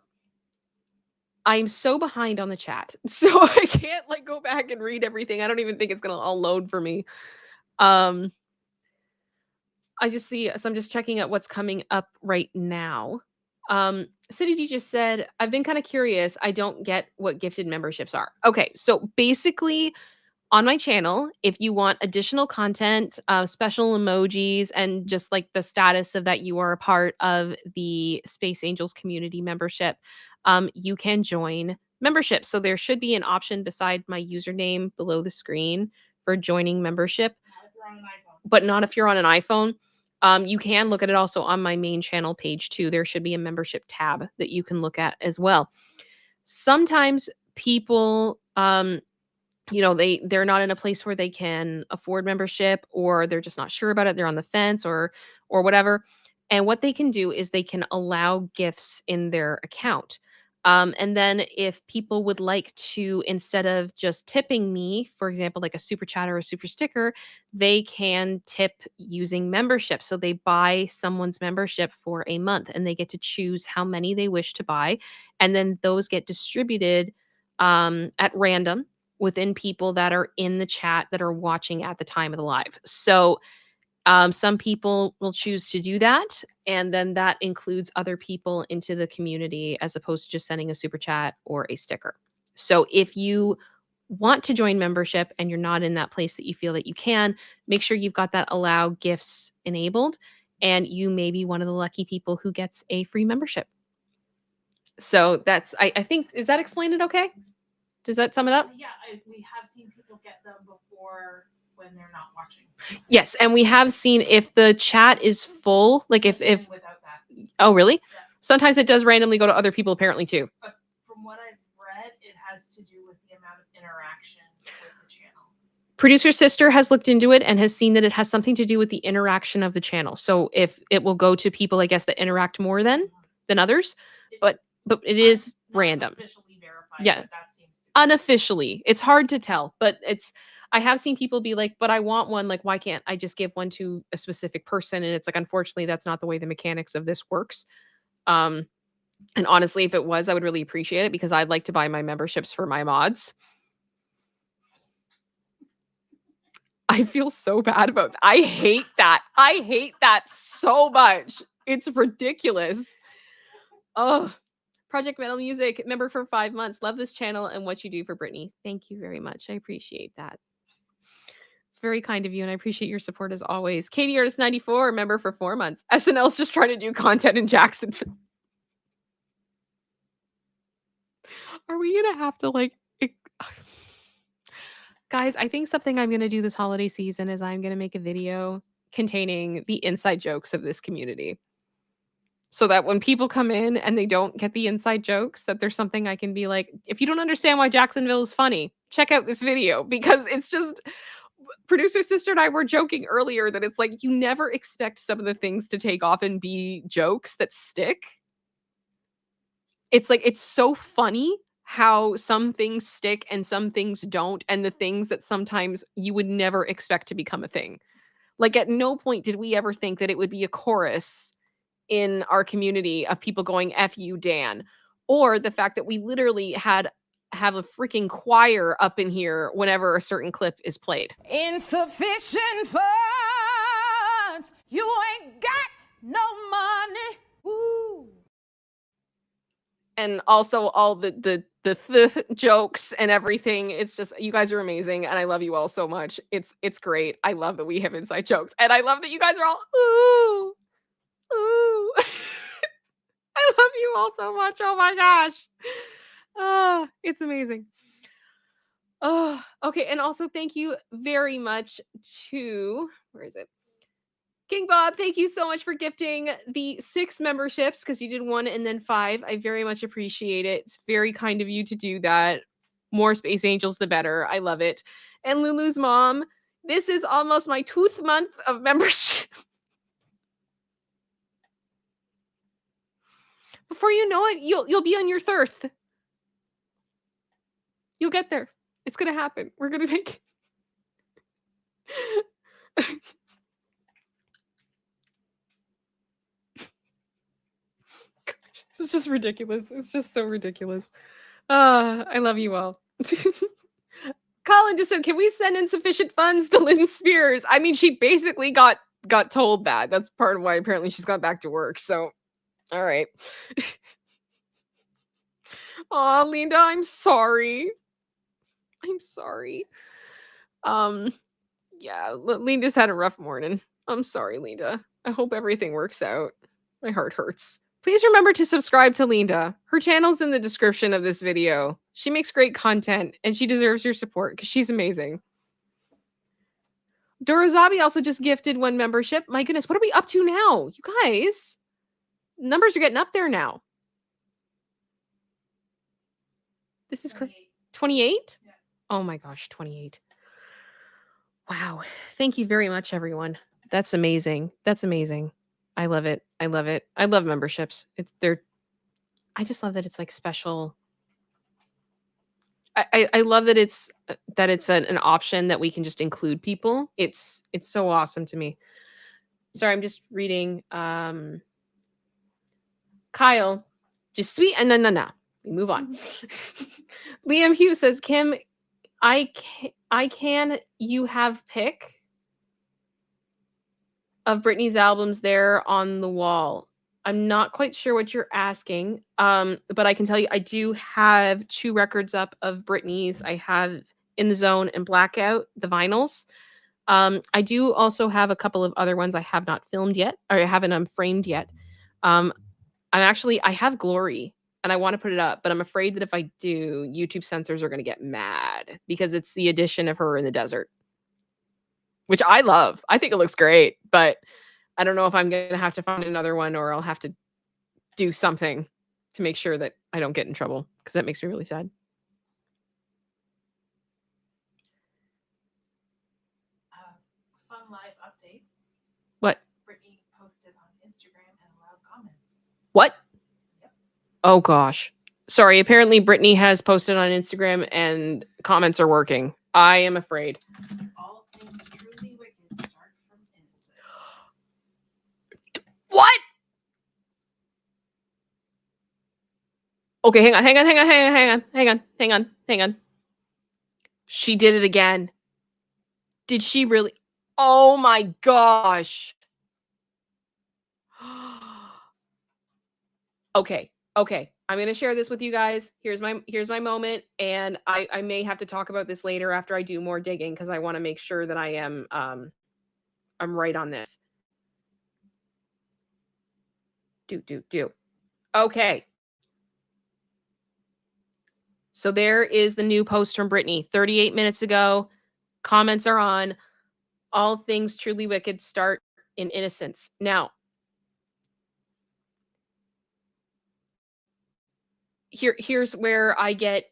I'm so behind on the chat. So I can't like go back and read everything. I don't even think it's gonna all load for me. I just see, so I'm just checking out what's coming up right now. City D just said, I've been kind of curious. I don't get what gifted memberships are. Okay, so basically on my channel, if you want additional content, special emojis, and just like the status of that you are a part of the Space Angels community membership, you can join membership. So there should be an option beside my username below the screen for joining membership. But not if you're on an iPhone. You can look at it also on my main channel page too. There should be a membership tab that you can look at as well. Sometimes people, they're not in a place where they can afford membership, or they're just not sure about it. They're on the fence or whatever. And what they can do is they can allow gifts in their account. And then if people would like to, instead of just tipping me, for example, like a super chat or a super sticker, they can tip using membership. So they buy someone's membership for a month and they get to choose how many they wish to buy. And then those get distributed at random within people that are in the chat that are watching at the time of the live. So some people will choose to do that, and then that includes other people into the community as opposed to just sending a super chat or a sticker. So if you want to join membership and you're not in that place that you feel that you can, make sure you've got that allow gifts enabled, and you may be one of the lucky people who gets a free membership. So that's, I think, is that explained it okay? Does that sum it up? Yeah, we have seen people get them before when they're not watching. Yes, and we have seen if the chat is full, like if without that. Oh, really? Yeah. Sometimes it does randomly go to other people apparently too. But from what I've read, it has to do with the amount of interaction with the channel. Producer Sister has looked into it and has seen that it has something to do with the interaction of the channel. So if it will go to people, I guess, that interact more than others, but it is random. Officially verified, Yeah. but that seems to be Unofficially. It's hard to tell, but I have seen people be like, but I want one. Like, why can't I just give one to a specific person? And it's like, unfortunately, that's not the way the mechanics of this works. And honestly, if it was, I would really appreciate it because I'd like to buy my memberships for my mods. I feel so bad about that. I hate that. I hate that so much. It's ridiculous. Oh, Project Metal Music, member for 5 months. Love this channel and what you do for Britney. Thank you very much. I appreciate that. It's very kind of you, and I appreciate your support as always. Katie Artist 94, member for 4 months. SNL's just trying to do content in Jacksonville. Are we gonna have to like guys, I think something I'm gonna do this holiday season is I'm gonna make a video containing the inside jokes of this community. So that when people come in and they don't get the inside jokes, that there's something I can be like, if you don't understand why Jacksonville is funny, check out this video because it's just producer sister and I were joking earlier that it's like you never expect some of the things to take off and be jokes that stick. It's like it's so funny how some things stick and some things don't, and the things that sometimes you would never expect to become a thing. Like at no point did we ever think that it would be a chorus in our community of people going F you, Dan, or the fact that we literally have a freaking choir up in here whenever a certain clip is played. Insufficient funds, you ain't got no money. Woo. And also all the jokes and everything. It's just, you guys are amazing and I love you all so much. It's great. I love that we have inside jokes and I love that you guys are all ooh. Ooh. I love you all so much. Oh my gosh. Oh, it's amazing. Oh, okay. And also thank you very much to, where is it? King Bob, thank you so much for gifting the 6 memberships because you did 1 and then 5. I very much appreciate it. It's very kind of you to do that. More Space Angels, the better. I love it. And Lulu's mom, this is almost my 2nd month of membership. Before you know it, you'll be on your 3rd. You'll get there. It's gonna happen. We're gonna make Gosh, this is just ridiculous. It's just so ridiculous. I love you all. Colin just said, can we send insufficient funds to Lynn Spears? I mean, she basically got told that. That's part of why apparently she's gone back to work. So, all right. Aw, Linda, I'm sorry. I'm sorry. Yeah, Linda's had a rough morning. I'm sorry, Linda. I hope everything works out. My heart hurts. Please remember to subscribe to Linda. Her channel's in the description of this video. She makes great content and she deserves your support because she's amazing. Dorozabi also just gifted 1 membership. My goodness, what are we up to now? You guys, numbers are getting up there now. This is 28? Yeah. Oh my gosh, 28. Wow. Thank you very much, everyone. That's amazing. That's amazing. I love it. I love it. I love memberships. I just love that it's like special. I love that it's an option that we can just include people. It's so awesome to me. Sorry, I'm just reading. Kyle, just sweet and no. We move on. Liam Hughes says, Kim, I can you have pic of Britney's albums there on the wall? I'm not quite sure what you're asking, but I can tell you I do have 2 records up of Britney's. I have In the Zone and Blackout, the vinyls. I do also have a couple of other ones I have not filmed yet, or I haven't framed yet. I have Glory, and I want to put it up, but I'm afraid that if I do, YouTube censors are going to get mad because it's the edition of her in the desert, which I love. I think it looks great, but I don't know if I'm going to have to find another one or I'll have to do something to make sure that I don't get in trouble, because that makes me really sad. Fun live update. What? Britney posted on Instagram and allowed comments. What? Yep. Oh gosh. Sorry, apparently Britney has posted on Instagram and comments are working. I am afraid. All things truly wicked start from innocence. What? Okay, hang on. She did it again. Did she really? Oh my gosh. Okay. I'm gonna share this with you guys. Here's my moment, and I may have to talk about this later after I do more digging, because I want to make sure that I am I'm right on this. Do. Okay. So there is the new post from Britney 38 minutes ago. Comments are on. All things truly wicked start in innocence. Now, here's where I get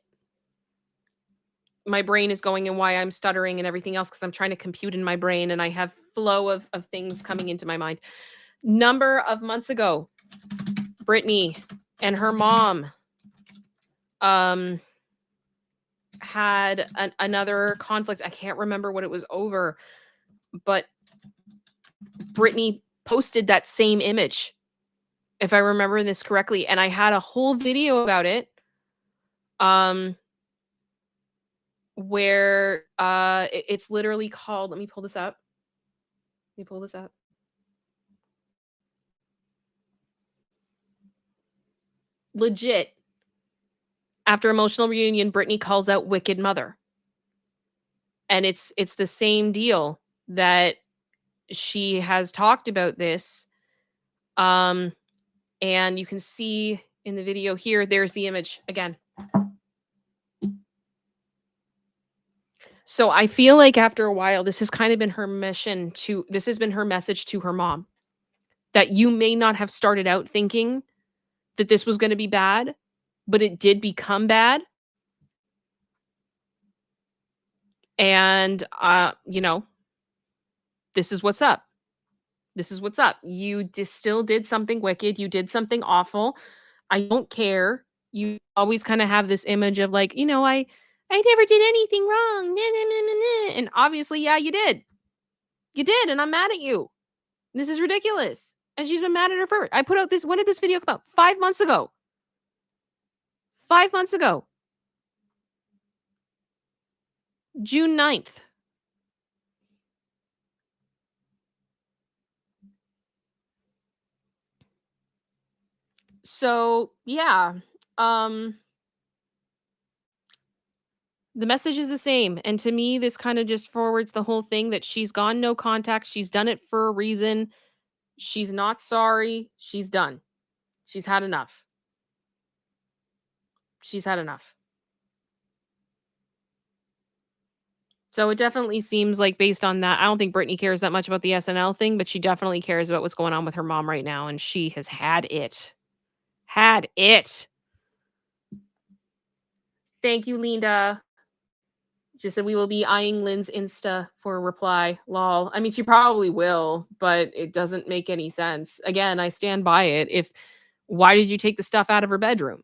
my brain is going and why I'm stuttering and everything else, because I'm trying to compute in my brain and I have flow of things coming into my mind. Number of months ago, Britney and her mom had another conflict. I can't remember what it was over, but Britney posted that same image, if I remember this correctly, and I had a whole video about it, where it's literally called, let me pull this up. Legit. After emotional reunion, Britney calls out wicked mother. And it's the same deal that she has talked about this. And you can see in the video here, there's the image again. So I feel like after a while, this has kind of been her mission to, this has been her message to her mom, that you may not have started out thinking that this was going to be bad, but it did become bad. And, this is what's up. You still did something wicked. You did something awful. I don't care. You always kind of have this image of like, I never did anything wrong. And obviously, yeah, you did. You did. And I'm mad at you. This is ridiculous. And she's been mad at her for it. I put out this, when did this video come out? 5 months ago. 5 months ago. June 9th. So, yeah. The message is the same. And to me, this kind of just forwards the whole thing that she's gone no contact. She's done it for a reason. She's not sorry. She's done. She's had enough. So it definitely seems like, based on that, I don't think Britney cares that much about the SNL thing, but she definitely cares about what's going on with her mom right now. And she has had it. Thank you, Linda. She said we will be eyeing Lynn's Insta for a reply. Lol. I mean, she probably will, but it doesn't make any sense. Again, I stand by it. Why did you take the stuff out of her bedroom?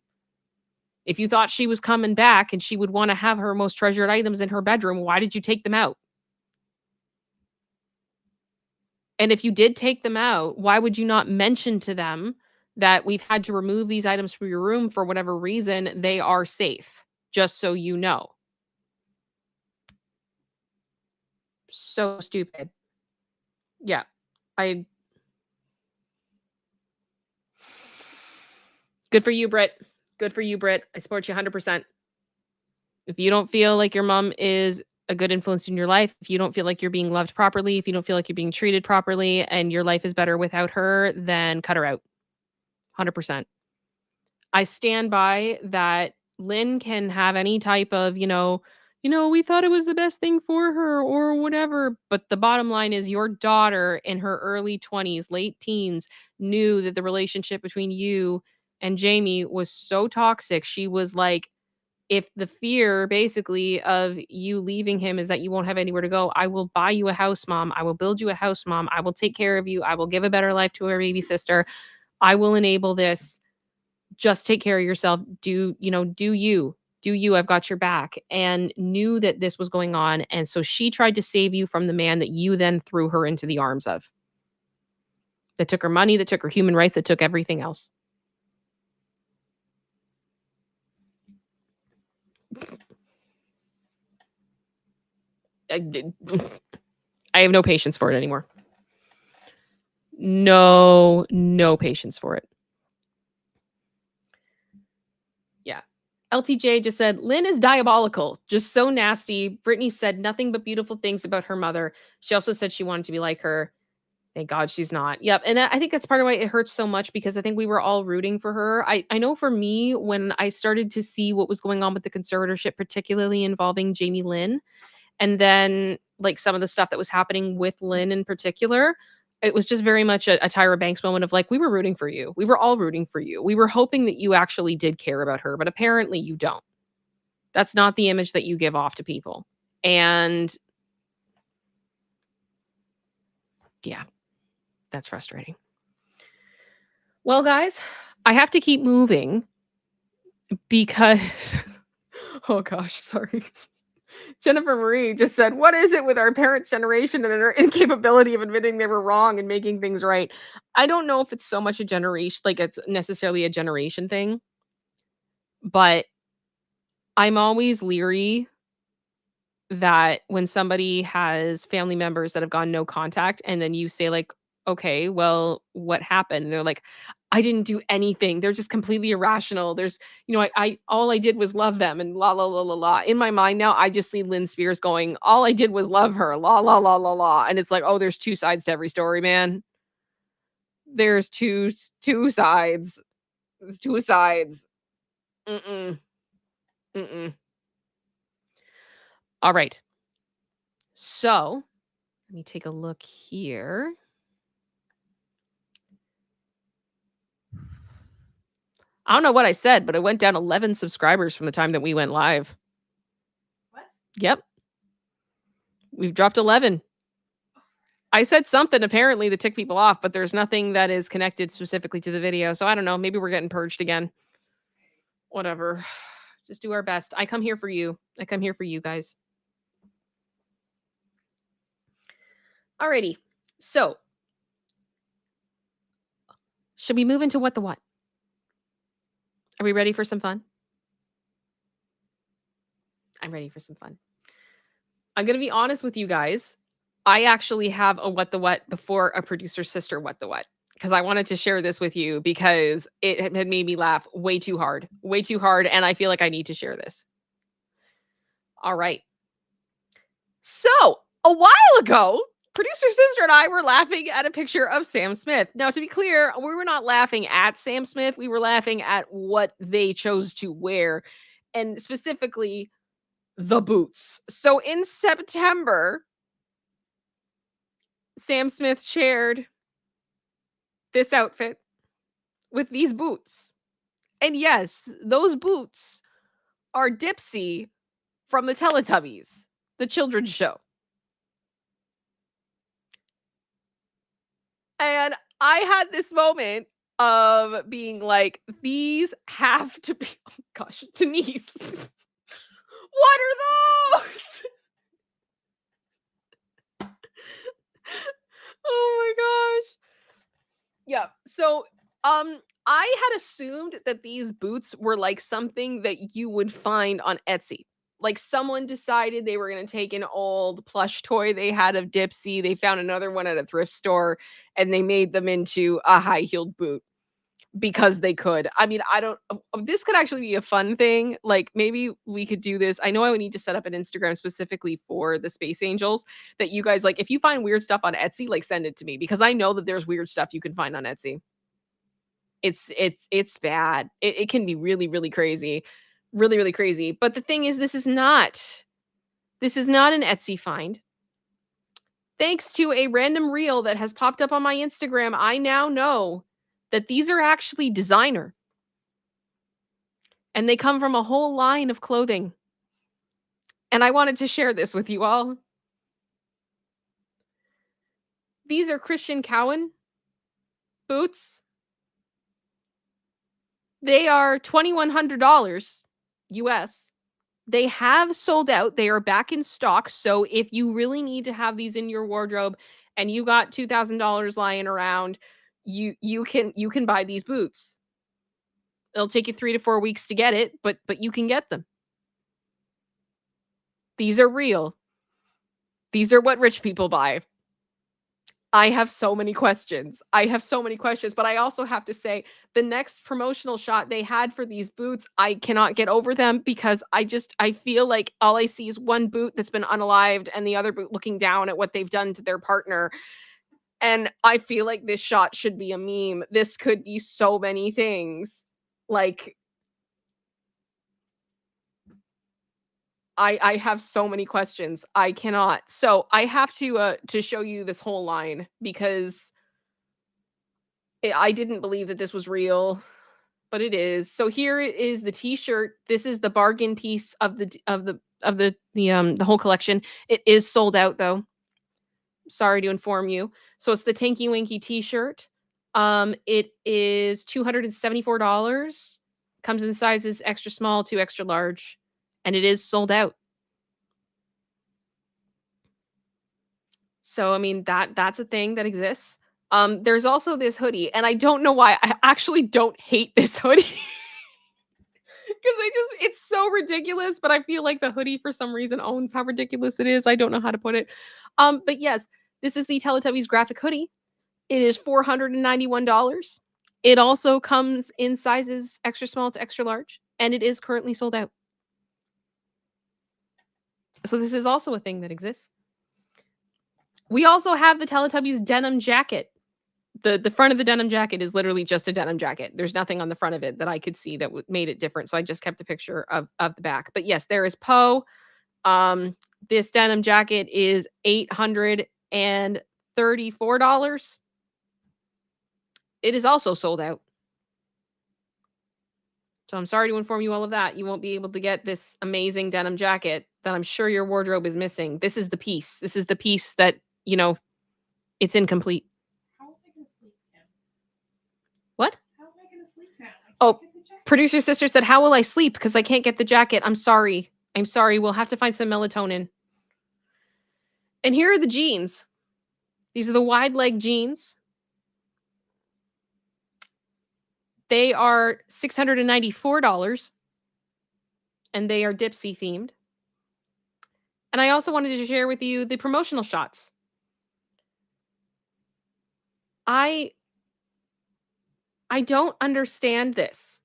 If you thought she was coming back and she would want to have her most treasured items in her bedroom, why did you take them out? And if you did take them out, why would you not mention to them that we've had to remove these items from your room for whatever reason? They are safe, just so you know. So stupid. Yeah. Good for you, Britt. I support you 100%. If you don't feel like your mom is a good influence in your life, if you don't feel like you're being loved properly, if you don't feel like you're being treated properly and your life is better without her, then cut her out. 100%. I stand by that. Lynn can have any type of, we thought it was the best thing for her or whatever. But the bottom line is your daughter in her early 20s, late teens, knew that the relationship between you and Jamie was so toxic. She was like, if the fear basically of you leaving him is that you won't have anywhere to go, I will buy you a house, mom. I will build you a house, mom. I will take care of you. I will give a better life to our baby sister. I will enable this. Just take care of yourself. Do you. Do you. I've got your back. And knew that this was going on. And so she tried to save you from the man that you then threw her into the arms of. That took her money, that took her human rights, that took everything else. I have no patience for it anymore. No patience for it. Yeah. LTJ just said, Lynn is diabolical, just so nasty. Britney said nothing but beautiful things about her mother. She also said she wanted to be like her. Thank God she's not. Yep. And I think that's part of why it hurts so much, because I think we were all rooting for her. I know for me, when I started to see what was going on with the conservatorship, particularly involving Jamie Lynn, and then like some of the stuff that was happening with Lynn in particular, it was just very much a Tyra Banks moment of like, we were rooting for you. We were all rooting for you. We were hoping that you actually did care about her, but apparently you don't. That's not the image that you give off to people. And yeah, that's frustrating. Well, guys, I have to keep moving because, oh gosh, sorry. Jennifer Marie just said, what is it with our parents' generation and their incapability of admitting they were wrong and making things right? I don't know if it's so much a generation, like it's necessarily a generation thing, but I'm always leery that when somebody has family members that have gone no contact and then you say like, okay, well, what happened? And they're like, I didn't do anything. They're just completely irrational. There's, I all I did was love them and la la la la la. In my mind now, I just see Lynn Spears going, all I did was love her, la la la la la. And it's like, oh, there's two sides to every story, man. There's two sides. There's two sides. Mm-mm. Mm-mm. All right. So let me take a look here. I don't know what I said, but it went down 11 subscribers from the time that we went live. What? Yep. We've dropped 11. I said something apparently that ticked people off, but there's nothing that is connected specifically to the video. So I don't know. Maybe we're getting purged again. Whatever. Just do our best. I come here for you. I come here for you guys. Alrighty. So, should we move into What the What? Are we ready for some fun? I'm ready for some fun. I'm going to be honest with you guys. I actually have a What the What before a producer sister What the What, because I wanted to share this with you because it had made me laugh way too hard, and I feel like I need to share this. All right. So, a while ago, producer sister and I were laughing at a picture of Sam Smith. Now, to be clear, we were not laughing at Sam Smith. We were laughing at what they chose to wear, and specifically the boots. So in September, Sam Smith shared this outfit with these boots. And yes, those boots are Dipsy from the Teletubbies, the children's show. And I had this moment of being like, these have to be, oh gosh, Denise, what are those? Oh my gosh. Yeah. So, I had assumed that these boots were like something that you would find on Etsy. Like someone decided they were going to take an old plush toy they had of Dipsy, they found another one at a thrift store, and they made them into a high-heeled boot because they could. I mean, I don't this could actually be a fun thing. Like maybe we could do this. I know I would need to set up an Instagram specifically for the Space Angels that you guys like. If you find weird stuff on Etsy, like send it to me because I know that there's weird stuff you can find on Etsy. It's bad. It can be really, really crazy. Really, really crazy. But the thing is, this is not This is not an Etsy find. Thanks to a random reel that has popped up on my Instagram, I now know that these are actually designer. And they come from a whole line of clothing. And I wanted to share this with you all. These are Christian Cowan boots. They are $2,100 US. They have sold out. They are back in stock. So if you really need to have these in your wardrobe and you got $2,000 lying around, you can buy these boots. It'll take you 3 to 4 weeks to get it, but you can get them. These are real. These are what rich people buy. I have so many questions. But I also have to say the next promotional shot they had for these boots, I cannot get over them because I feel like all I see is one boot that's been unalived and the other boot looking down at what they've done to their partner. And I feel like this shot should be a meme. This could be so many things. Like, I have so many questions. I cannot. So I have to show you this whole line because I didn't believe that this was real, but it is. So here is the t-shirt. This is the bargain piece of the whole collection. It is sold out though. Sorry to inform you. So it's the Tinky Winky t-shirt. It is $274. Comes in sizes extra small to extra large, and it is sold out. So I mean that's a thing that exists. There's also this hoodie, and I don't know why. I actually don't hate this hoodie. Because it's so ridiculous, but I feel like the hoodie for some reason owns how ridiculous it is. I don't know how to put it. But yes, this is the Teletubbies graphic hoodie. It is $491. It also comes in sizes extra small to extra large, and it is currently sold out. So this is also a thing that exists. We also have the Teletubbies denim jacket. The front of the denim jacket is literally just a denim jacket. There's nothing on the front of it that I could see that made it different. So I just kept a picture of the back. But yes, there is Poe. This denim jacket is $834. It is also sold out. So I'm sorry to inform you all of that. You won't be able to get this amazing denim jacket that I'm sure your wardrobe is missing. This is the piece. This is the piece that, it's incomplete. How am I going to sleep, Kim? What? How am I going to sleep now? Oh, producer sister said, how will I sleep? Because I can't get the jacket. I'm sorry. We'll have to find some melatonin. And here are the jeans. These are the wide leg jeans. They are $694. And they are Dipsy themed. And I also wanted to share with you the promotional shots. I don't understand this.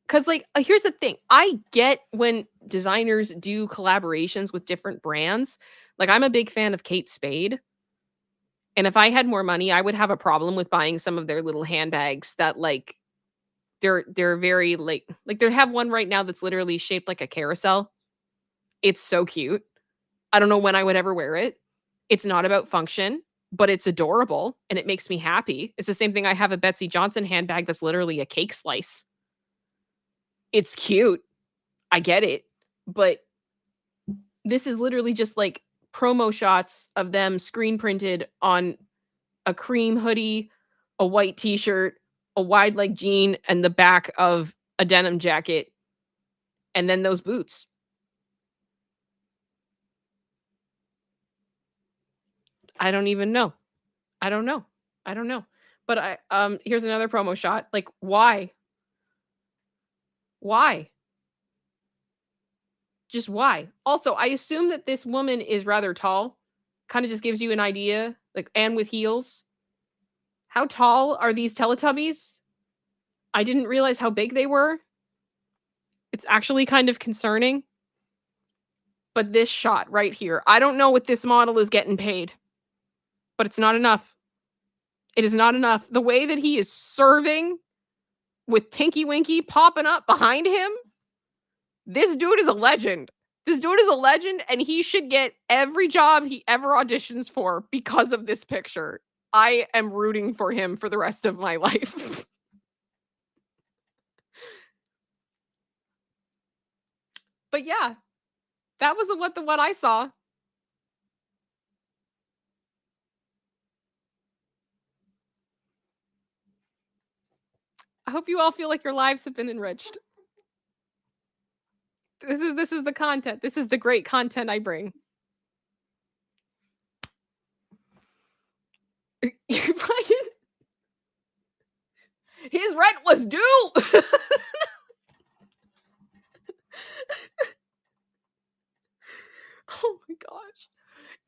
Because, here's the thing. I get when designers do collaborations with different brands. I'm a big fan of Kate Spade. And if I had more money, I would have a problem with buying some of their little handbags that, they're very, they have one right now that's literally shaped like a carousel. It's so cute. I don't know when I would ever wear it. It's not about function, but it's adorable and it makes me happy. It's the same thing. I have a Betsy Johnson handbag that's literally a cake slice. It's cute. I get it. But this is literally just promo shots of them screen printed on a cream hoodie, a white t-shirt, a wide leg jean, and the back of a denim jacket. And then those boots. I don't even know. I don't know. But here's another promo shot. Why? Why? Just why? Also, I assume that this woman is rather tall. Kind of just gives you an idea. And with heels. How tall are these Teletubbies? I didn't realize how big they were. It's actually kind of concerning. But this shot right here, I don't know what this model is getting paid. But it's not enough. It is not enough. The way that he is serving with Tinky Winky popping up behind him, this dude is a legend. This dude is a legend, and he should get every job he ever auditions for because of this picture. I am rooting for him for the rest of my life. But yeah, that was What the What I saw. I hope you all feel like your lives have been enriched. This is the content. This is the great content I bring. His rent was due. Oh my gosh.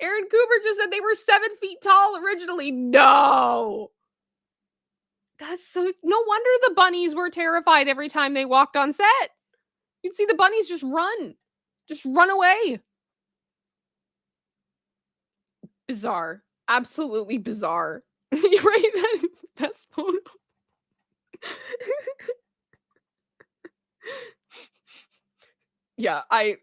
Aaron Cooper just said they were 7 feet tall originally. No. That's so, no wonder the bunnies were terrified every time they walked on set. You'd see the bunnies just run away. Bizarre. Absolutely bizarre. You're right. Best photo. Yeah, I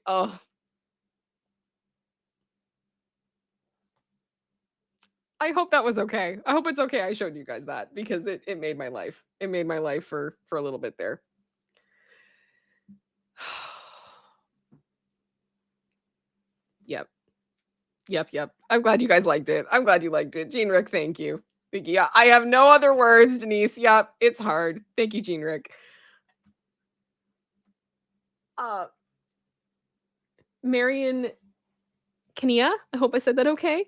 hope that was okay. I hope it's okay I showed you guys that, because it made my life. It made my life for a little bit there. Yep. I'm glad you guys liked it. I'm glad you liked it. Gene Rick, thank you. Thank you. Yeah, I have no other words, Denise. Yep, it's hard. Thank you, Gene Rick. Marion Kania, I hope I said that okay.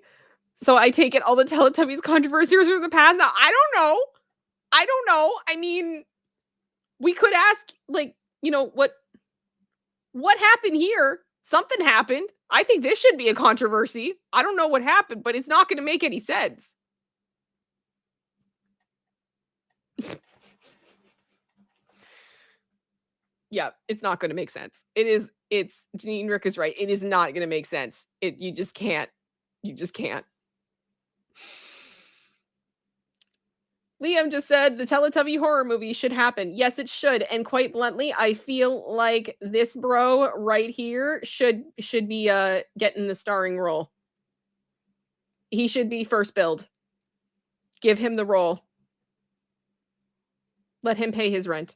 So I take it all the Teletubbies controversies from the past. Now, I don't know. I mean, we could ask, like, what happened here? Something happened. I think this should be a controversy. I don't know what happened, but it's not going to make any sense. Yeah, it's not going to make sense. It's Gene Rick is right. It is not going to make sense. You just can't. Liam just said the Teletubby horror movie should happen. Yes, it should. And quite bluntly, I feel like this bro right here should be getting the starring role. He should be first billed. Give him the role. Let him pay his rent.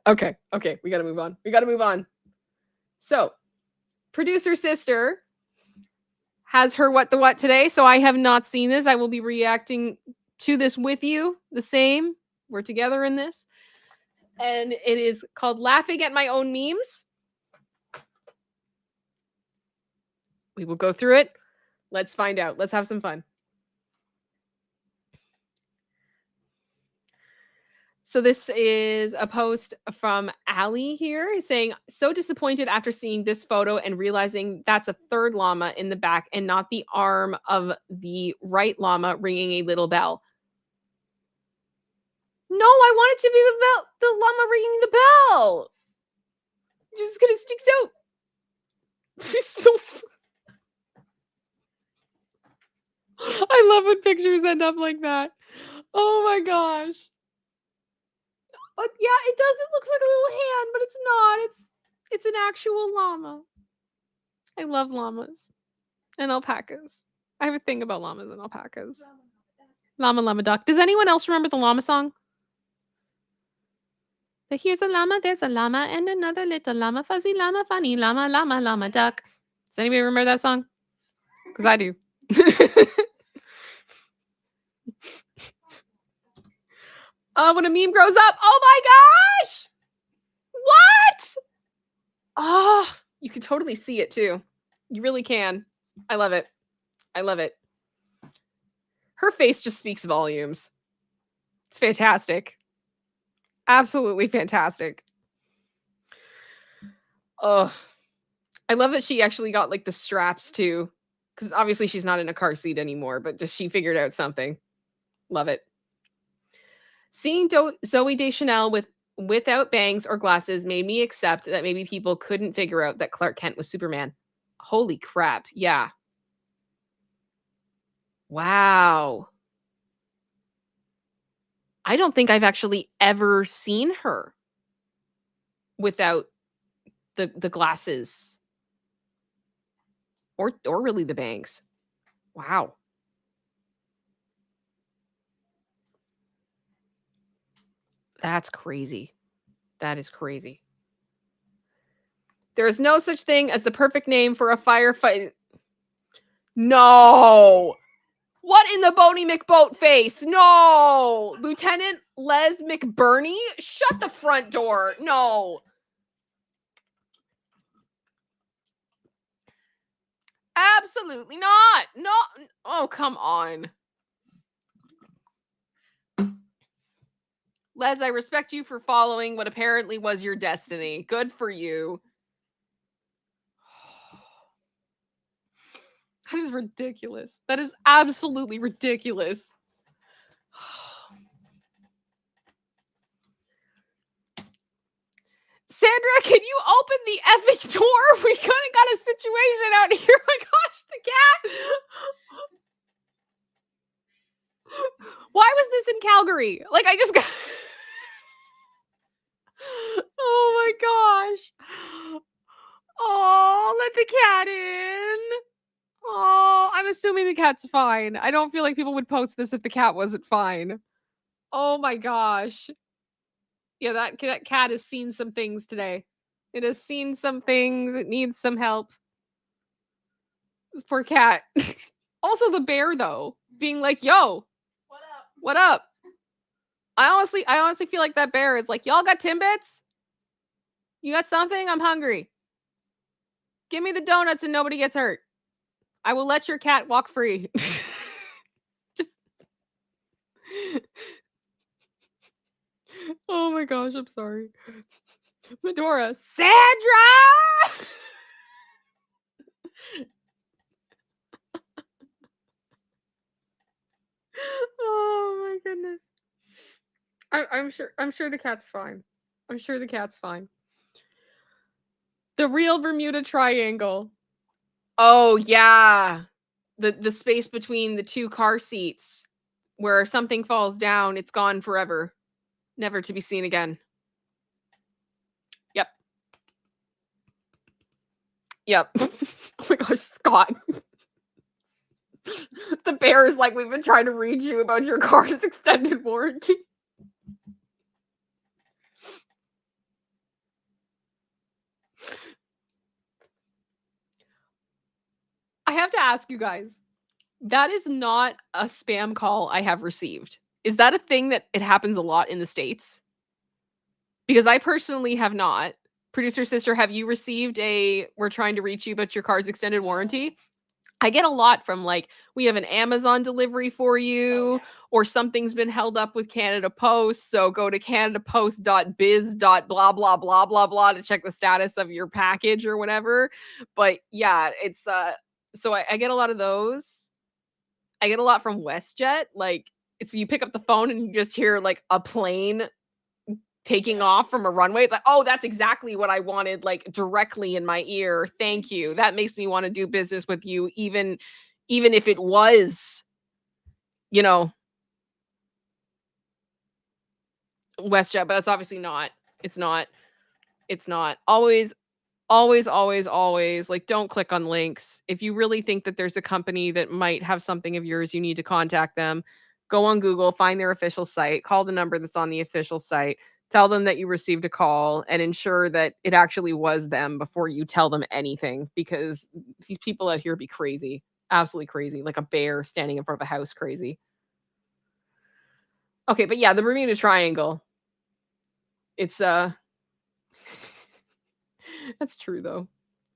Okay, we gotta move on. So, producer sister has her What the What today, so I have not seen this. I will be reacting to this with you, the same. We're together in this. And it is called Laughing at My Own Memes. We will go through it. Let's find out. Let's have some fun. So this is a post from Allie here saying, so disappointed after seeing this photo and realizing that's a third llama in the back and not the arm of the right llama ringing a little bell. No, I want it to be the llama ringing the bell. Just gonna stick out. She's so I love when pictures end up like that. Oh my gosh. But yeah, it does. It looks like a little hand, but it's not. It's an actual llama. I love llamas and alpacas. I have a thing about llamas and alpacas. Llama duck. Does anyone else remember the llama song? Here's a llama, there's a llama, and another little llama, fuzzy llama, funny llama, llama duck. Does anybody remember that song? Because I do. When a meme grows up, oh my gosh! What? Oh, you can totally see it too. You really can. I love it. Her face just speaks volumes. It's fantastic. Absolutely fantastic. Oh, I love that she actually got like the straps too, because obviously she's not in a car seat anymore, but just she figured out something. Love it. Seeing Zooey Deschanel without bangs or glasses made me accept that maybe people couldn't figure out that Clark Kent was Superman. Holy crap. Yeah. Wow. I don't think I've actually ever seen her. without the glasses or really the bangs. Wow. That's crazy. That is crazy. There is no such thing as the perfect name for a firefight. No. What in the Boney McBoat face? No. Lieutenant Les McBurney? Shut the front door. No. Absolutely not. No. Oh, come on. Les, I respect you for following what apparently was your destiny. Good for you. That is ridiculous. That is absolutely ridiculous. Sandra, can you open the effing door? We kind of got a situation out here. Oh my gosh, the cat. Why was this in Calgary? Like, I just got... Oh my gosh. Oh, let the cat in. Oh, I'm assuming the cat's fine. I don't feel like people would post this if the cat wasn't fine. Oh my gosh. Yeah, that cat has seen some things today. It has seen some things. It needs some help. This poor cat. Also the bear though, being like, "Yo, What up? what up?" I honestly feel like that bear is like, "Y'all got Timbits? You got something? I'm hungry. Give me the donuts and nobody gets hurt. I will let your cat walk free." Just Oh my gosh, I'm sorry. Medora, Sandra! Oh my goodness. I'm sure the cat's fine. I'm sure the cat's fine. The real Bermuda Triangle. Oh yeah. The space between the two car seats where if something falls down, it's gone forever. Never to be seen again. Yep. Yep. Oh my gosh, Scott. The bear is like, "We've been trying to read you about your car's extended warranty." I have to ask you guys, that is not a spam call I have received. Is that a thing that it happens a lot in the States? Because I personally have not. Producer sister, have you received a "we're trying to reach you about your car's extended warranty"? I get a lot from like, "We have an Amazon delivery for you," or "something's been held up with Canada Post, so go to canadapost.biz. Blah blah blah blah blah to check the status of your package," or whatever. But yeah, it's so I get a lot of those. I get a lot from WestJet. Like, it's you pick up the phone and you just hear like a plane taking off from a runway. It's like, "Oh, that's exactly what I wanted, like directly in my ear. Thank you. That makes me want to do business with you, even if it was, you know, WestJet." But that's obviously not. It's not. It's not. Always, like, don't click on links. If you really think that there's a company that might have something of yours, you need to contact them. Go on Google, find their official site, call the number that's on the official site, tell them that you received a call, and ensure that it actually was them before you tell them anything, because these people out here be crazy. Absolutely crazy. Like a bear standing in front of a house crazy. Okay, but yeah, the Bermuda Triangle. It's that's true though.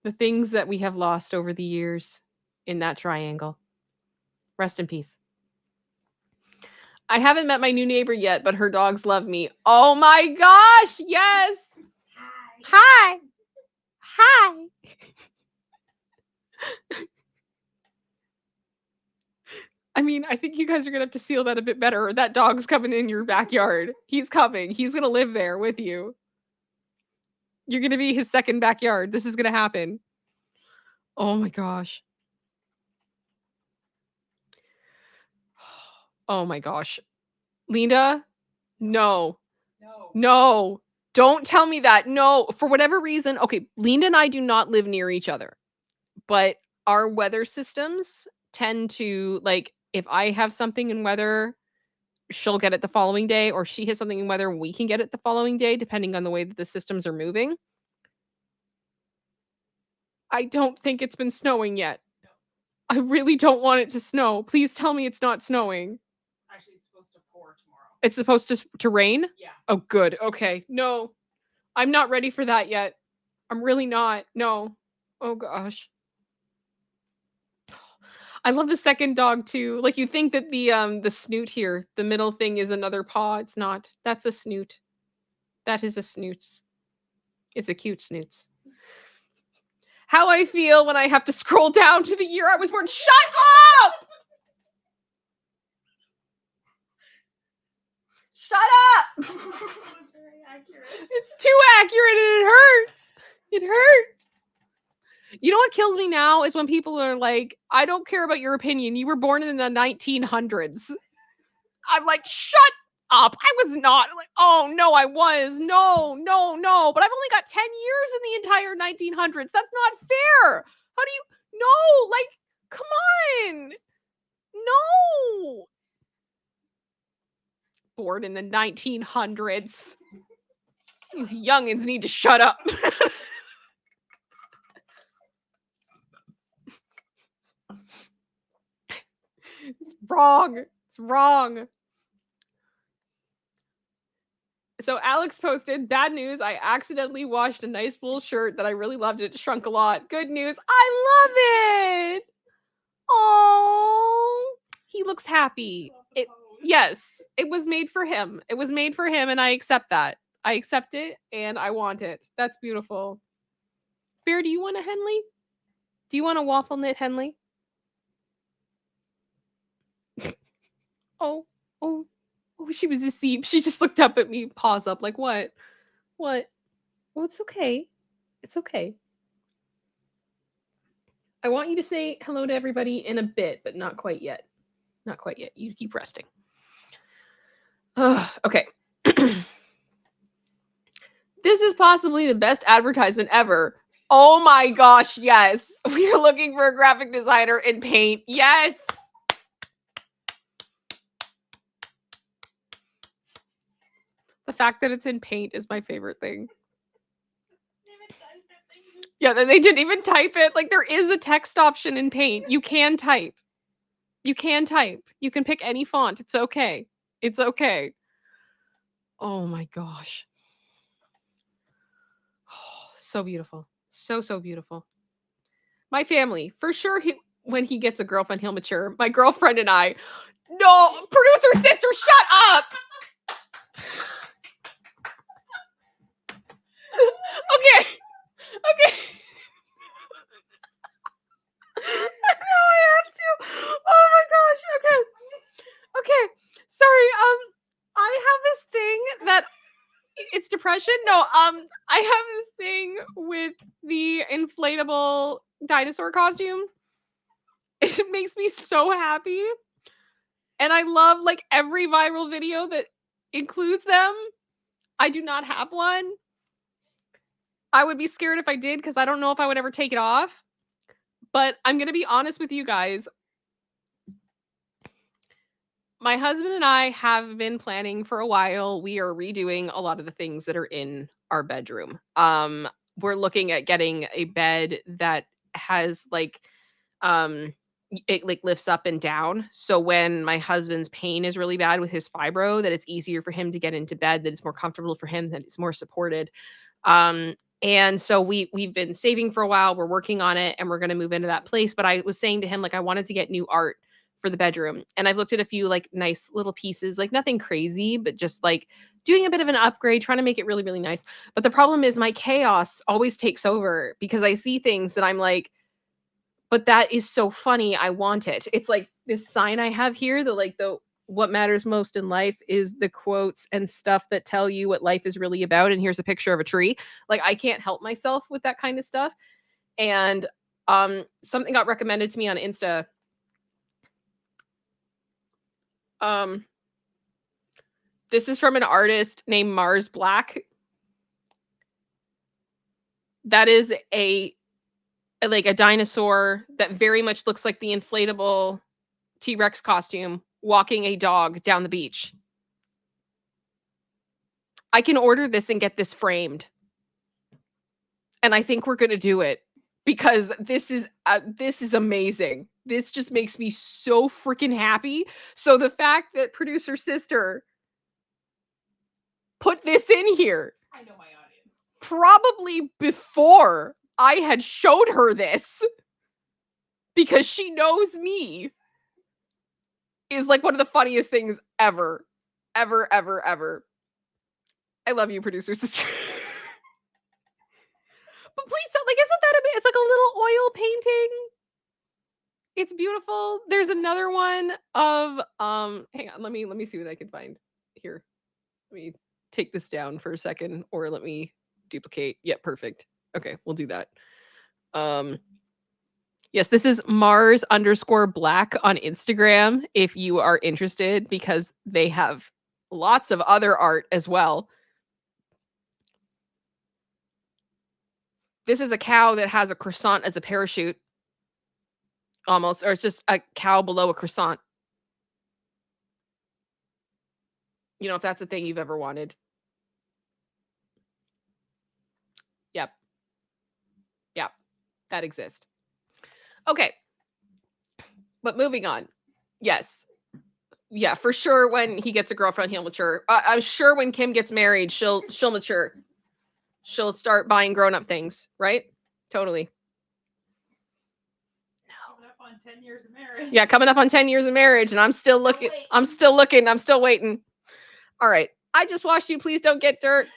The things that we have lost over the years in that triangle. Rest in peace. I haven't met my new neighbor yet, but her dogs love me. Oh my gosh, yes. Hi. Hi. I mean, I think you guys are going to have to seal that a bit better. That dog's coming in your backyard. He's coming. He's going to live there with you. You're going to be his second backyard. This is going to happen. Oh my gosh. Oh my gosh. Linda, no. No. No. Don't tell me that. No, for whatever reason. Okay, Linda and I do not live near each other, but our weather systems tend to, like, if I have something in weather, she'll get it the following day, or she has something in weather, we can get it the following day, depending on the way that the systems are moving. I don't think it's been snowing yet. I really don't want it to snow. Please tell me it's not snowing. Actually, it's supposed to pour tomorrow. It's supposed to rain? Yeah. Oh, good. Okay. No, I'm not ready for that yet. I'm really not. No. Oh gosh. I love the second dog too. Like, you think that the snoot here, the middle thing, is another paw. It's not. That's a snoot. That is a snoots. It's a cute snoots. How I feel when I have to scroll down to the year I was born. Shut up! Shut up! Very accurate. It's too accurate and it hurts. It hurts. You know what kills me now is when people are like, I don't care about your opinion. You were born in the 1900s. I'm like, shut up. I was not. I'm like, oh, no, I was. No, no, no. But I've only got 10 years in the entire 1900s. That's not fair. How do you? No, like, come on. No. Born in the 1900s. These youngins need to shut up. Wrong. It's wrong. So Alex posted, bad news, I accidentally washed a nice wool shirt that I really loved. It shrunk a lot. Good news, I love it. Oh, he looks happy. Yes, it was made for him. It was made for him, and I accept that. I accept it, and I want it. That's beautiful. Bear, do you want a Henley? Do you want a waffle knit Henley? Oh, oh, oh, she was deceived. She just looked up at me, paws up, like, what? What? Well, it's okay. It's okay. I want you to say hello to everybody in a bit, but not quite yet. Not quite yet. You keep resting. Okay. This is possibly the best advertisement ever. Oh my gosh, yes. We are looking for a graphic designer in paint. Yes. The fact that it's in paint is my favorite thing. Yeah, they didn't even type it. Like, there is a text option in paint. You can type. You can type. You can pick any font. It's okay. It's okay. Oh my gosh. Oh, so beautiful. So, so beautiful. My family, for sure, when he gets a girlfriend, he'll mature. My girlfriend and I. No, producer sister, shut up. Okay. Okay. No, I have to. Oh my gosh. Okay. Okay. Sorry. I have this thing that it's depression. No, I have this thing with the inflatable dinosaur costume. It makes me so happy. And I love, like, every viral video that includes them. I do not have one. I would be scared if I did, because I don't know if I would ever take it off. But I'm going to be honest with you guys. My husband and I have been planning for a while. We are redoing a lot of the things that are in our bedroom. We're looking at getting a bed that has, like, it, like, lifts up and down. So when my husband's pain is really bad with his fibro, that it's easier for him to get into bed, that it's more comfortable for him, that it's more supported. And so we've been saving for a while. We're working on it, and we're going to move into that place. But I was saying to him, like, I wanted to get new art for the bedroom. And I've looked at a few, like, nice little pieces, like, nothing crazy, but just, like, doing a bit of an upgrade, trying to make it really, really nice. But the problem is my chaos always takes over, because I see things that I'm like, but that is so funny. I want it. It's like this sign I have here, the what matters most in life is the quotes and stuff that tell you what life is really about. And here's a picture of a tree. Like, I can't help myself with that kind of stuff. And something got recommended to me on Insta. This is from an artist named Mars Black. That is a dinosaur that very much looks like the inflatable T-Rex costume walking a dog down the beach. I can order this and get this framed. And I think we're going to do it because this is amazing. This just makes me so freaking happy. So the fact that producer sister put this in here, I know my audience. probably before I had showed her this, because she knows me, is like one of the funniest things ever. Ever, ever, ever. I love you, producer sister. But please don't, like, isn't that it's like a little oil painting? It's beautiful. There's another one of hang on, let me see what I can find here. Let me take this down for a second, or let me duplicate. Yep, perfect. Okay, we'll do that. Yes, this is Mars_Black on Instagram if you are interested, because they have lots of other art as well. This is a cow that has a croissant as a parachute. Almost, or it's just a cow below a croissant. You know, if that's a thing you've ever wanted. Yep. Yep. That exists. Okay. But moving on. Yes. Yeah, for sure when he gets a girlfriend, he'll mature. I'm sure when Kim gets married, she'll mature. She'll start buying grown-up things, right? Totally. Coming up on 10 years of marriage. Yeah, coming up on 10 years of marriage, and I'm still looking. I'm still looking. I'm still waiting. All right. I just washed you. Please don't get dirt.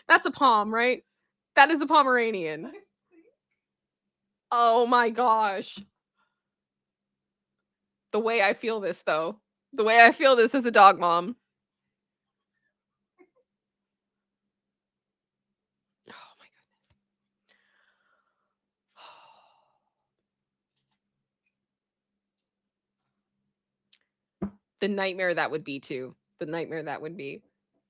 That's a Pom, right? That is a Pomeranian. Oh my gosh. The way I feel this, though. The way I feel this as a dog mom. Oh my goodness. The nightmare that would be, too. The nightmare that would be.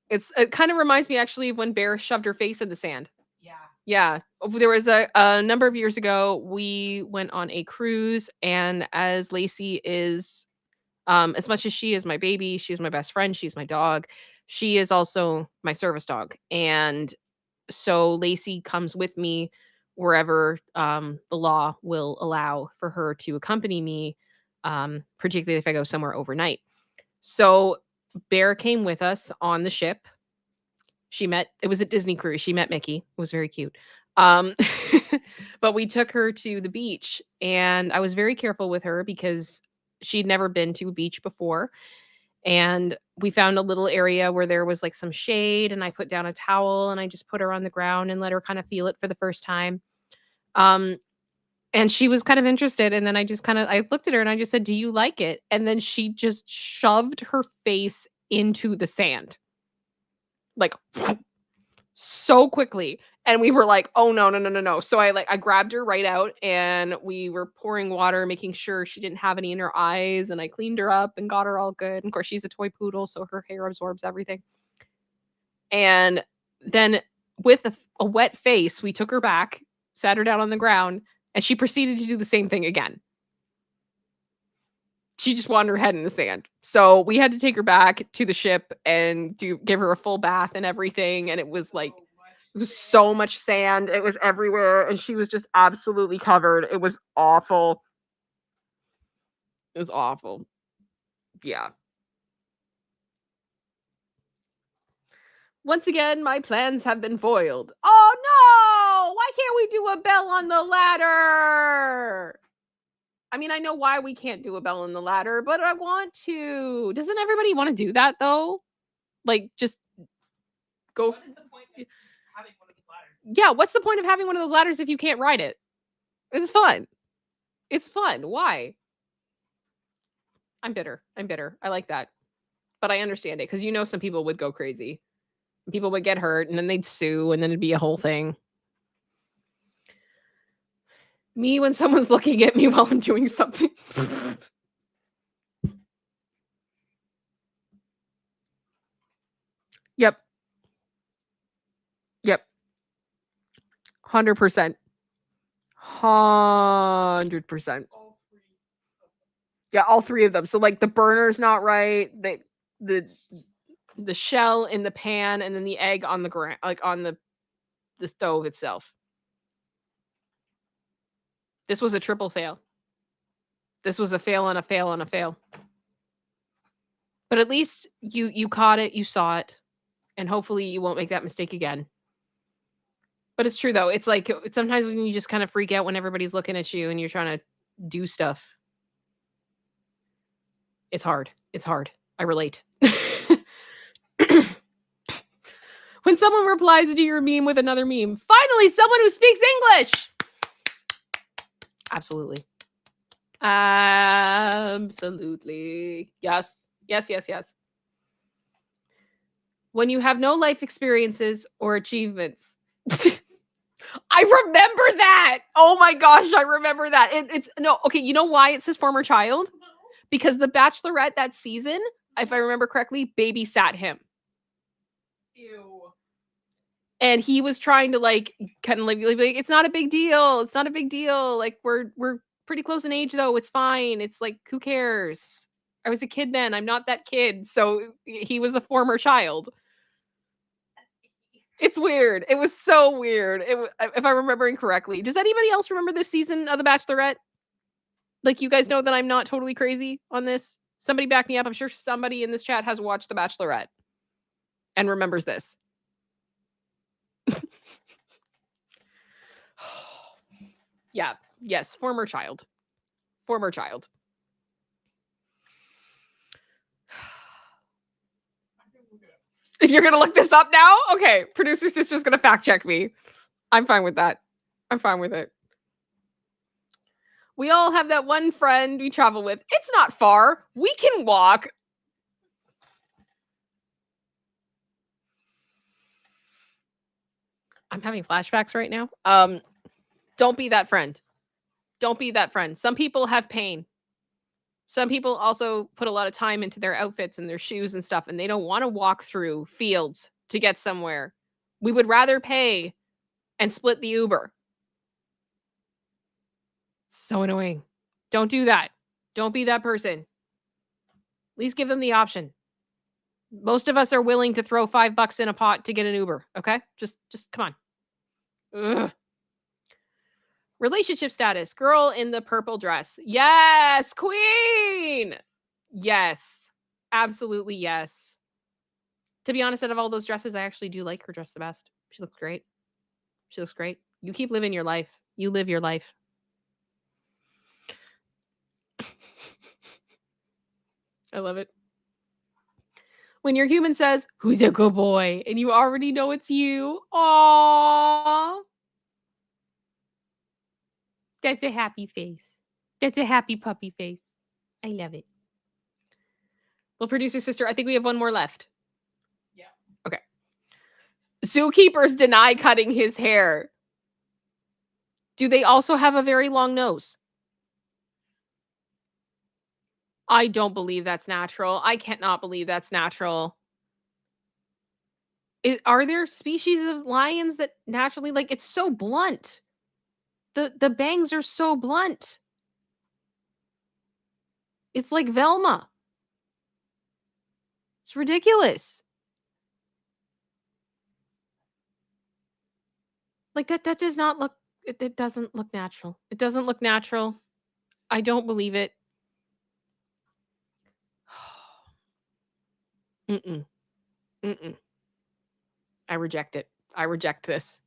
It kind of reminds me, actually, of when Bear shoved her face in the sand. Yeah. Yeah. There was a number of years ago, we went on a cruise, and as Lacey is, as much as she is my baby, she's my best friend, she's my dog, she is also my service dog. And so Lacey comes with me wherever the law will allow for her to accompany me, particularly if I go somewhere overnight. So Bear came with us on the ship. It was a Disney cruise. She met Mickey. It was very cute. But we took her to the beach, and I was very careful with her because she'd never been to a beach before. And we found a little area where there was like some shade, and I put down a towel and I just put her on the ground and let her kind of feel it for the first time. And she was kind of interested, and then I looked at her and I just said, "Do you like it?" And then she just shoved her face into the sand. Like so quickly, and we were like, "Oh no." So I grabbed her right out, and we were pouring water, making sure she didn't have any in her eyes, and I cleaned her up and got her all good. And of course, she's a toy poodle, so her hair absorbs everything. And then with a wet face, we took her back, sat her down on the ground, and she proceeded to do the same thing again. She just wanted her head in the sand. So we had to take her back to the ship and give her a full bath and everything. And it was like, it was so much sand. It was everywhere. And she was just absolutely covered. It was awful. It was awful. Yeah. Once again, my plans have been foiled. Oh no! Why can't we do a bell on the ladder? I mean, I know why we can't do a bell on the ladder, but I want to. Doesn't everybody want to do that though? Like, just go. What is the point of having one of those ladders? Yeah, what's the point of having one of those ladders if you can't ride it? It's fun. It's fun. Why? I'm bitter. I like that. But I understand it, because some people would go crazy. People would get hurt, and then they'd sue, and then it'd be a whole thing. Me when someone's looking at me while I'm doing something. Yep. 100%. 100%. Yeah, all three of them. So like the burner's not right, the shell in the pan, and then the egg on the ground, like on the stove itself. This was a triple fail. This was a fail and a fail and a fail. But at least you caught it, you saw it, and hopefully you won't make that mistake again. But it's true though. It's like sometimes when you just kind of freak out when everybody's looking at you and you're trying to do stuff. It's hard. It's hard. I relate. When someone replies to your meme with another meme, finally someone who speaks English. Absolutely. Absolutely. Yes. Yes, yes, yes. When you have no life experiences or achievements. I remember that. Oh my gosh, I remember that. It's no, okay, you know why it's his former child? Because the Bachelorette that season, if I remember correctly, babysat him. Ew. And he was trying to like kind of like it's not a big deal. It's not a big deal. Like we're pretty close in age though. It's fine. It's like who cares? I was a kid then. I'm not that kid. So he was a former child. It's weird. It was so weird. If I'm remembering correctly. Does anybody else remember this season of The Bachelorette? Like, you guys know that I'm not totally crazy on this? Somebody back me up. I'm sure somebody in this chat has watched The Bachelorette and remembers this. Yeah. Yes. Former child. Former child. You're going to look this up now? Okay. Producer sister's going to fact check me. I'm fine with that. I'm fine with it. We all have that one friend we travel with. It's not far. We can walk. I'm having flashbacks right now. Don't be that friend. Don't be that friend. Some people have pain. Some people also put a lot of time into their outfits and their shoes and stuff, and they don't want to walk through fields to get somewhere. We would rather pay and split the Uber. So annoying. Don't do that. Don't be that person. At least give them the option. Most of us are willing to throw $5 in a pot to get an Uber. Okay? Just come on. Ugh. Relationship status. Girl in the purple dress. Yes, queen. Yes. Absolutely yes. To be honest, out of all those dresses, I actually do like her dress the best. She looks great. She looks great. You keep living your life. You live your life. I love it. When your human says, "Who's a good boy?" and you already know it's you. Aww. That's a happy face. That's a happy puppy face. I love it. Well, producer sister, I think we have one more left. Yeah. Okay. Zookeepers deny cutting his hair. Do they also have a very long nose? I don't believe that's natural. I cannot believe that's natural. Are there species of lions that naturally, like, it's so blunt? The bangs are so blunt. It's like Velma. It's ridiculous. Like that does not look, it doesn't look natural. It doesn't look natural. I don't believe it. Mm-mm. Mm-mm. I reject it. I reject this.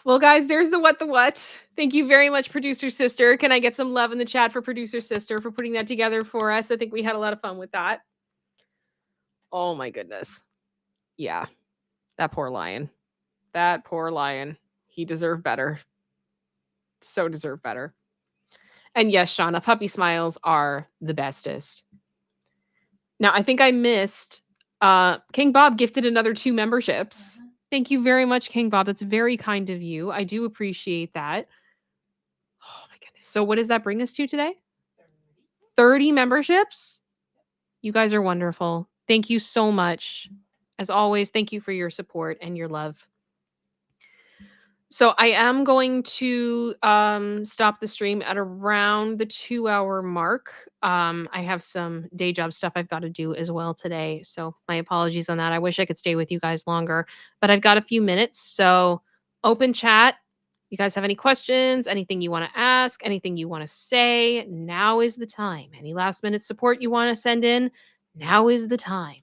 Well, guys, there's the What the What. Thank you very much, producer sister. Can I get some love in the chat for producer sister for putting that together for us? I think we had a lot of fun with that. Oh my goodness. Yeah. That poor lion. That poor lion. He deserved better. So deserved better. And yes, Shauna, puppy smiles are the bestest. Now, I think I missed King Bob gifted another 2 memberships. Thank you very much, King Bob. That's very kind of you. I do appreciate that. Oh my goodness. So what does that bring us to today? 30 memberships? You guys are wonderful. Thank you so much. As always, thank you for your support and your love. So I am going to stop the stream at around the 2-hour mark. I have some day job stuff I've got to do as well today. So my apologies on that. I wish I could stay with you guys longer, but I've got a few minutes. So open chat. You guys have any questions, anything you want to ask, anything you want to say? Now is the time. Any last minute support you want to send in? Now is the time.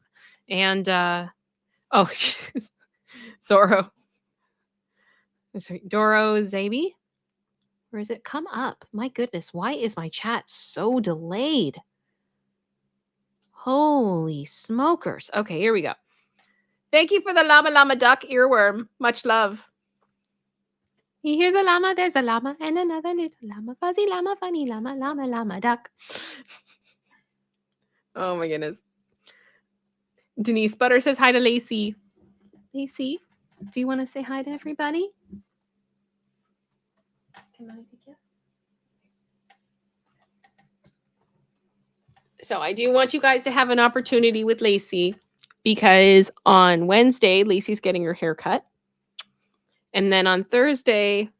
And oh, Zorro. Sorry, Doro Zabi? Where is it? Come up. My goodness, why is my chat so delayed? Holy smokers. Okay, here we go. Thank you for the llama llama duck earworm. Much love. Here's a llama, there's a llama, and another little llama. Fuzzy llama, funny llama, llama llama duck. Oh my goodness. Denise Butter says hi to Lacey. Lacey, do you want to say hi to everybody? Can I pick you? So I do want you guys to have an opportunity with Lacey because on Wednesday, Lacey's getting her hair cut. And then on Thursday,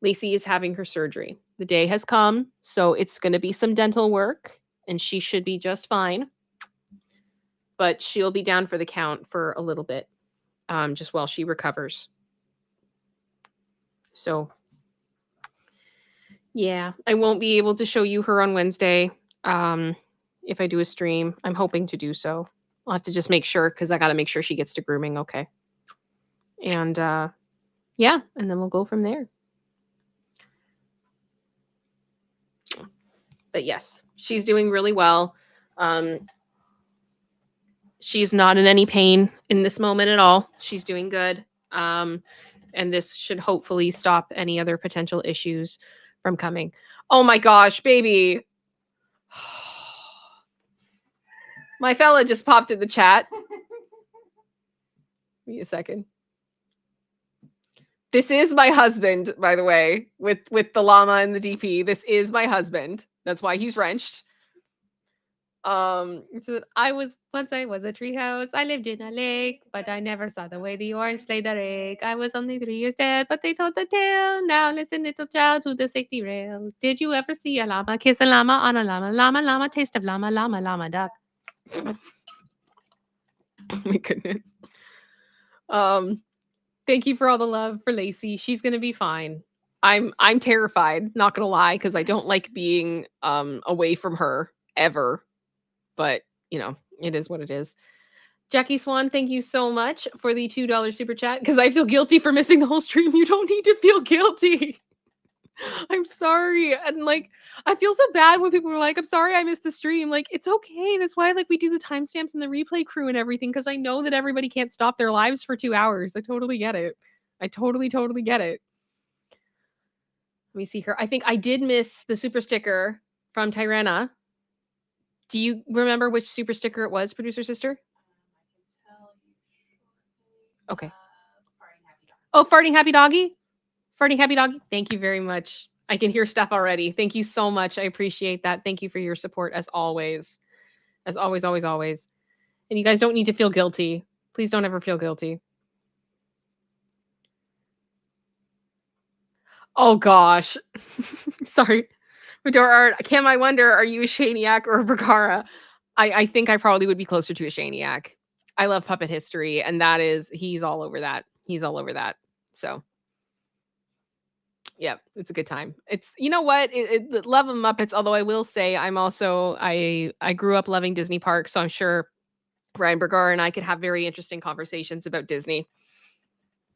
Lacey is having her surgery. The day has come, so it's going to be some dental work, and she should be just fine. But she'll be down for the count for a little bit, just while she recovers. So, yeah, I won't be able to show you her on Wednesday. If I do a stream, I'm hoping to do so. I'll have to just make sure because I got to make sure she gets to grooming okay. And yeah, and then we'll go from there. But yes, she's doing really well. She's not in any pain in this moment at all. She's doing good. And this should hopefully stop any other potential issues from coming. Oh my gosh, baby. My fella just popped in the chat. Give me a second. This is my husband, by the way, with the llama and the DP. This is my husband. That's why he's wrenched. So I was a treehouse. I lived in a lake, but I never saw the way the orange laid the rake. I was only 3 years dead, but they told the tale. Now listen, little child, to the safety rail. Did you ever see a llama kiss a llama on a llama? Llama, llama, taste of llama, llama, llama, duck. Oh my goodness. Thank you for all the love for Lacey. She's gonna be fine. I'm terrified, not gonna lie, because I don't like being away from her ever. But you know, it is what it is. Jackie Swan, thank you so much for the $2 super chat because I feel guilty for missing the whole stream. You don't need to feel guilty. I'm sorry. And like, I feel so bad when people are like, I'm sorry I missed the stream. Like, it's okay. That's why like we do the timestamps and the replay crew and everything because I know that everybody can't stop their lives for 2 hours. I totally get it. I totally get it. Let me see here. I think I did miss the super sticker from Tyrena. Do you remember which super sticker it was, producer sister? I can tell you shortly. Okay. Farting Happy Dog. Oh, Farting Happy Doggy? Farting Happy Doggy? Thank you very much. I can hear Stef already. Thank you so much. I appreciate that. Thank you for your support as always. As always, always, always. And you guys don't need to feel guilty. Please don't ever feel guilty. Oh, gosh. Sorry. Fedora Art, Cam, I wonder, are you a Shaniac or a Bergara? I think I probably would be closer to a Shaniac. I love puppet history, and that is, he's all over that. He's all over that. So, yeah, it's a good time. It's, you know what? Love of Muppets, although I will say I'm also, I grew up loving Disney parks, so I'm sure Ryan Bergara and I could have very interesting conversations about Disney.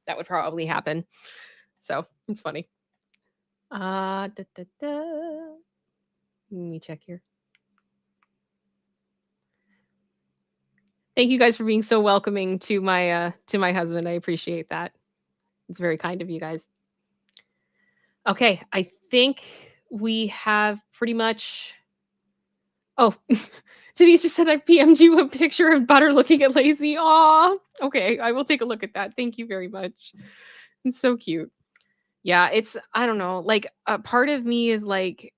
That would probably happen. So, it's funny. Let me check here. Thank you guys for being so welcoming to my husband. I appreciate that. It's very kind of you guys. Okay, I think we have pretty much. Oh, Denise just said I PM'd you a picture of Butter looking at Lacey. Aw, okay, I will take a look at that. Thank you very much. It's so cute. Yeah, it's, I don't know, like a part of me is like,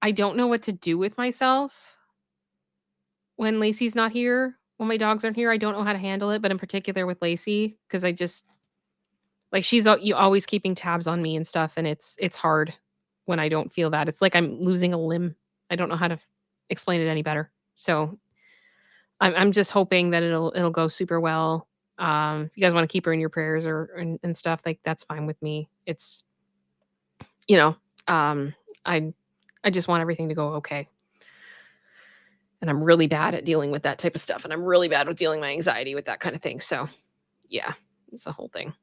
I don't know what to do with myself when Lacey's not here, when my dogs aren't here. I don't know how to handle it, but in particular with Lacey, because Like she's you always keeping tabs on me and stuff, and it's hard when I don't feel that. It's like I'm losing a limb. I don't know how to explain it any better. So I'm just hoping that it'll go super well. If you guys want to keep her in your prayers and stuff, like that's fine with me. It's you know, I just want everything to go okay. And I'm really bad at dealing with that type of stuff, and I'm really bad with dealing my anxiety with that kind of thing. So, yeah, it's the whole thing.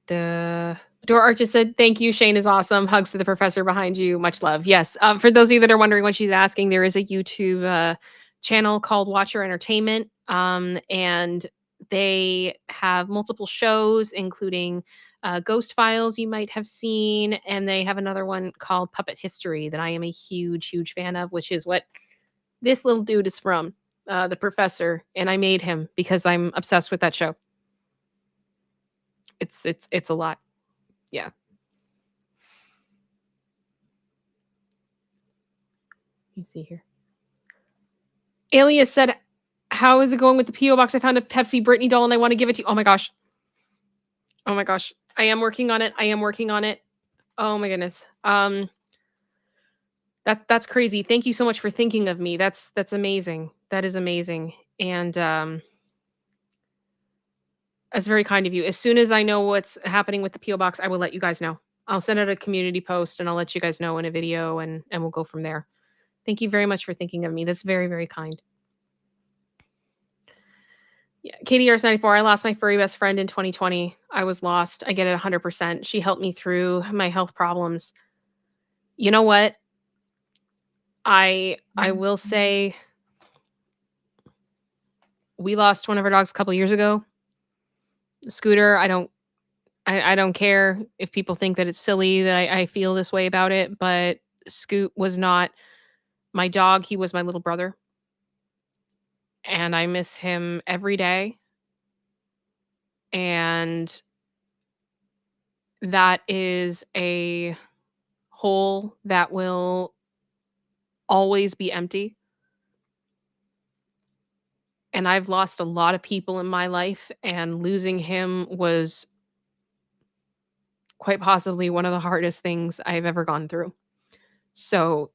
Door Arch just said, "Thank you. Shane is awesome. Hugs to the professor behind you. Much love." Yes. For those of you that are wondering what she's asking, there is a YouTube channel called Watcher Entertainment, and they have multiple shows, including Ghost Files you might have seen, and they have another one called Puppet History that I am a huge, huge fan of, which is what this little dude is from, the professor, and I made him because I'm obsessed with that show. It's a lot. Yeah. Let's see here. Alias said, "How is it going with the PO box? I found a Pepsi Britney doll and I want to give it to you." Oh my gosh. Oh my gosh. I am working on it. Oh my goodness. That's crazy. Thank you so much for thinking of me. That's amazing. That is amazing. And that's very kind of you. As soon as I know what's happening with the PO box, I will let you guys know. I'll send out a community post and I'll let you guys know in a video, and we'll go from there. Thank you very much for thinking of me. That's very, very kind. Yeah, KDRS94, I lost my furry best friend in 2020. I was lost. I get it 100%. She helped me through my health problems. You know what? I will say we lost one of our dogs a couple years ago. Scooter, I don't care if people think that it's silly that I feel this way about it, but Scoot was not my dog. He was my little brother. And I miss him every day. And that is a hole that will always be empty. And I've lost a lot of people in my life, and losing him was quite possibly one of the hardest things I've ever gone through. So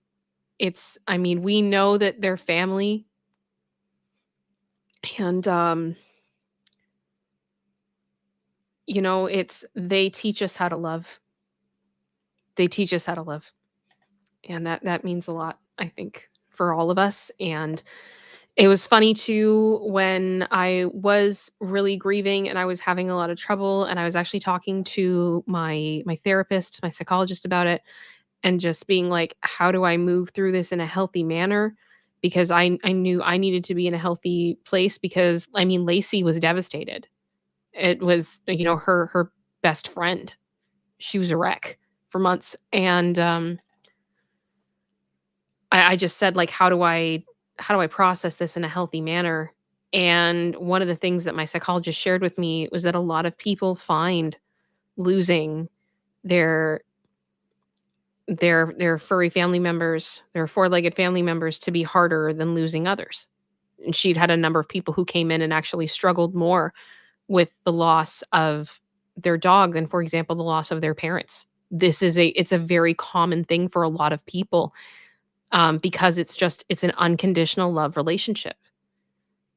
I mean, we know that they're family, and they teach us how to love. They teach us how to love. And that means a lot, I think, for all of us. And it was funny too when I was really grieving and I was having a lot of trouble, and I was actually talking to my therapist, my psychologist about it, and just being like, how do I move through this in a healthy manner? Because I knew I needed to be in a healthy place, because I mean, Lacey was devastated. It was, her best friend. She was a wreck for months. And I just said, like, how do I process this in a healthy manner? And one of the things that my psychologist shared with me was that a lot of people find losing their furry family members, their four-legged family members, to be harder than losing others. And she'd had a number of people who came in and actually struggled more with the loss of their dog than, for example, the loss of their parents. It's a very common thing for a lot of people, because it's an unconditional love relationship.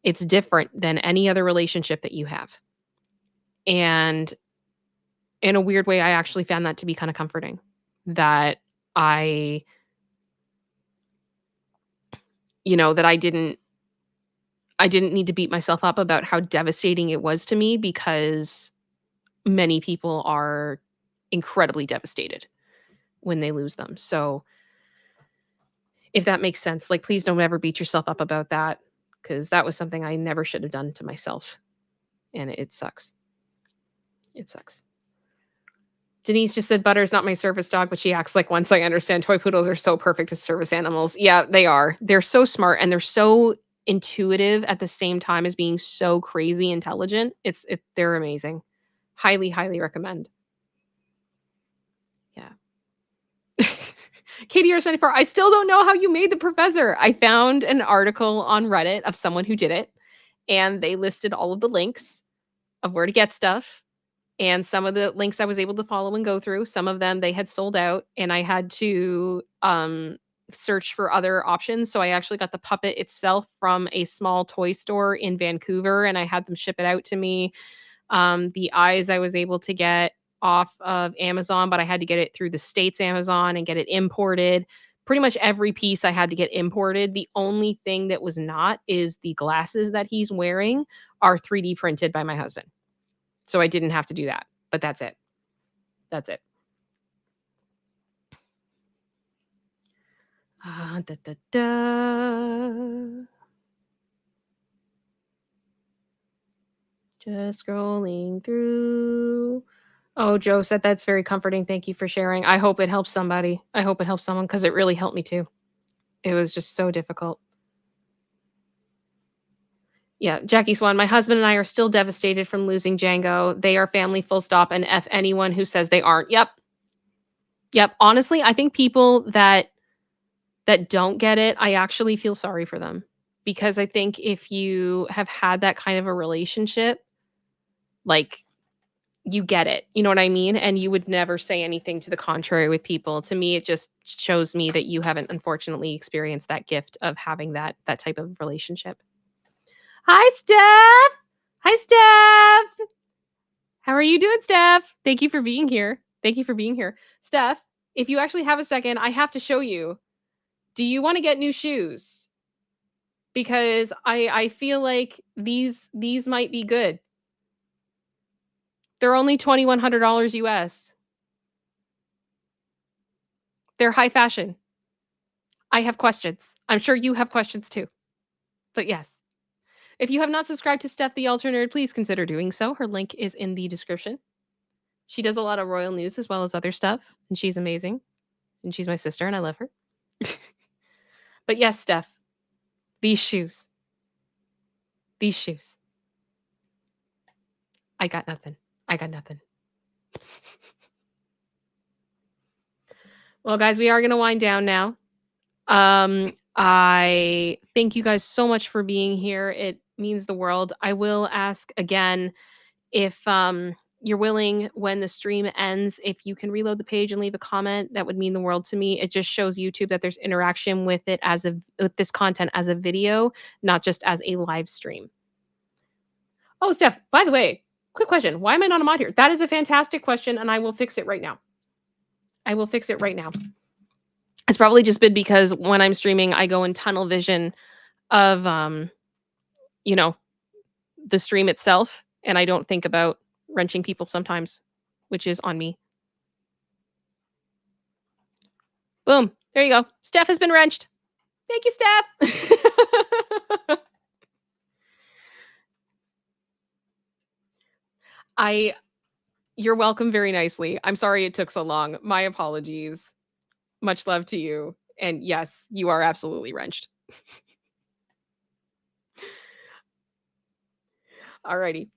It's different than any other relationship that you have. And in a weird way, I actually found that to be kind of comforting, that I didn't need to beat myself up about how devastating it was to me, because many people are incredibly devastated when they lose them. So if that makes sense, like, please don't ever beat yourself up about that, because that was something I never should have done to myself. And it sucks. It sucks. Denise just said, Butter's not my service dog, but she acts like one, so I understand. Toy poodles are so perfect as service animals. Yeah, they are. They're so smart, and they're so intuitive at the same time as being so crazy intelligent. They're amazing. Highly, highly recommend. Yeah. KDR74, I still don't know how you made the professor. I found an article on Reddit of someone who did it, and they listed all of the links of where to get stuff. And some of the links I was able to follow and go through. Some of them they had sold out, and I had to search for other options. So I actually got the puppet itself from a small toy store in Vancouver, and I had them ship it out to me. The eyes I was able to get off of Amazon, but I had to get it through the States Amazon and get it imported. Pretty much every piece I had to get imported. The only thing that was not is the glasses that he's wearing are 3D printed by my husband. So I didn't have to do that, but that's it. That's it. Da, da, da. Just scrolling through. Oh, Joe said that's very comforting. Thank you for sharing. I hope it helps somebody. I hope it helps someone because it really helped me too. It was just so difficult. Yeah, Jackie Swan, my husband and I are still devastated from losing Django. They are family full stop, and F anyone who says they aren't. Yep. Honestly, I think people that don't get it, I actually feel sorry for them. Because I think if you have had that kind of a relationship, like, you get it. You know what I mean? And you would never say anything to the contrary with people. To me, it just shows me that you haven't unfortunately experienced that gift of having that type of relationship. Hi, Stef. Hi, Stef. How are you doing, Stef? Thank you for being here. Stef, if you actually have a second, I have to show you. Do you want to get new shoes? Because I feel like these might be good. They're only $2,100 US. They're high fashion. I have questions. I'm sure you have questions too. But yes. If you have not subscribed to Stef the Alter Nerd, please consider doing so. Her link is in the description. She does a lot of royal news as well as other stuff, and she's amazing. And she's my sister, and I love her. But yes, Stef, these shoes. I got nothing. Well, guys, we are going to wind down now. I thank you guys so much for being here. It means the world. I will ask again if you're willing, when the stream ends, if you can reload the page and leave a comment. That would mean the world to me. It just shows YouTube that there's interaction with it with this content as a video, not just as a live stream. Oh, Stef, by the way, quick question. Why am I not a mod here? That is a fantastic question, and I will fix it right now. It's probably just been because when I'm streaming, I go in tunnel vision of, the stream itself, and I don't think about wrenching people sometimes, which is on me. Boom. There you go. Stef has been wrenched. Thank you, Stef. You're welcome very nicely. I'm sorry it took so long. My apologies. Much love to you. And yes, you are absolutely wrenched. Alrighty.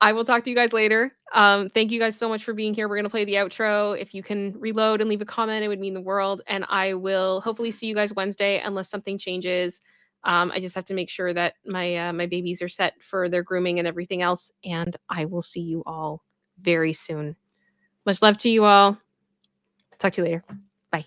I will talk to you guys later. Thank you guys so much for being here. We're going to play the outro. If you can reload and leave a comment, it would mean the world. And I will hopefully see you guys Wednesday unless something changes. I just have to make sure that my babies are set for their grooming and everything else. And I will see you all very soon. Much love to you all. Talk to you later. Bye.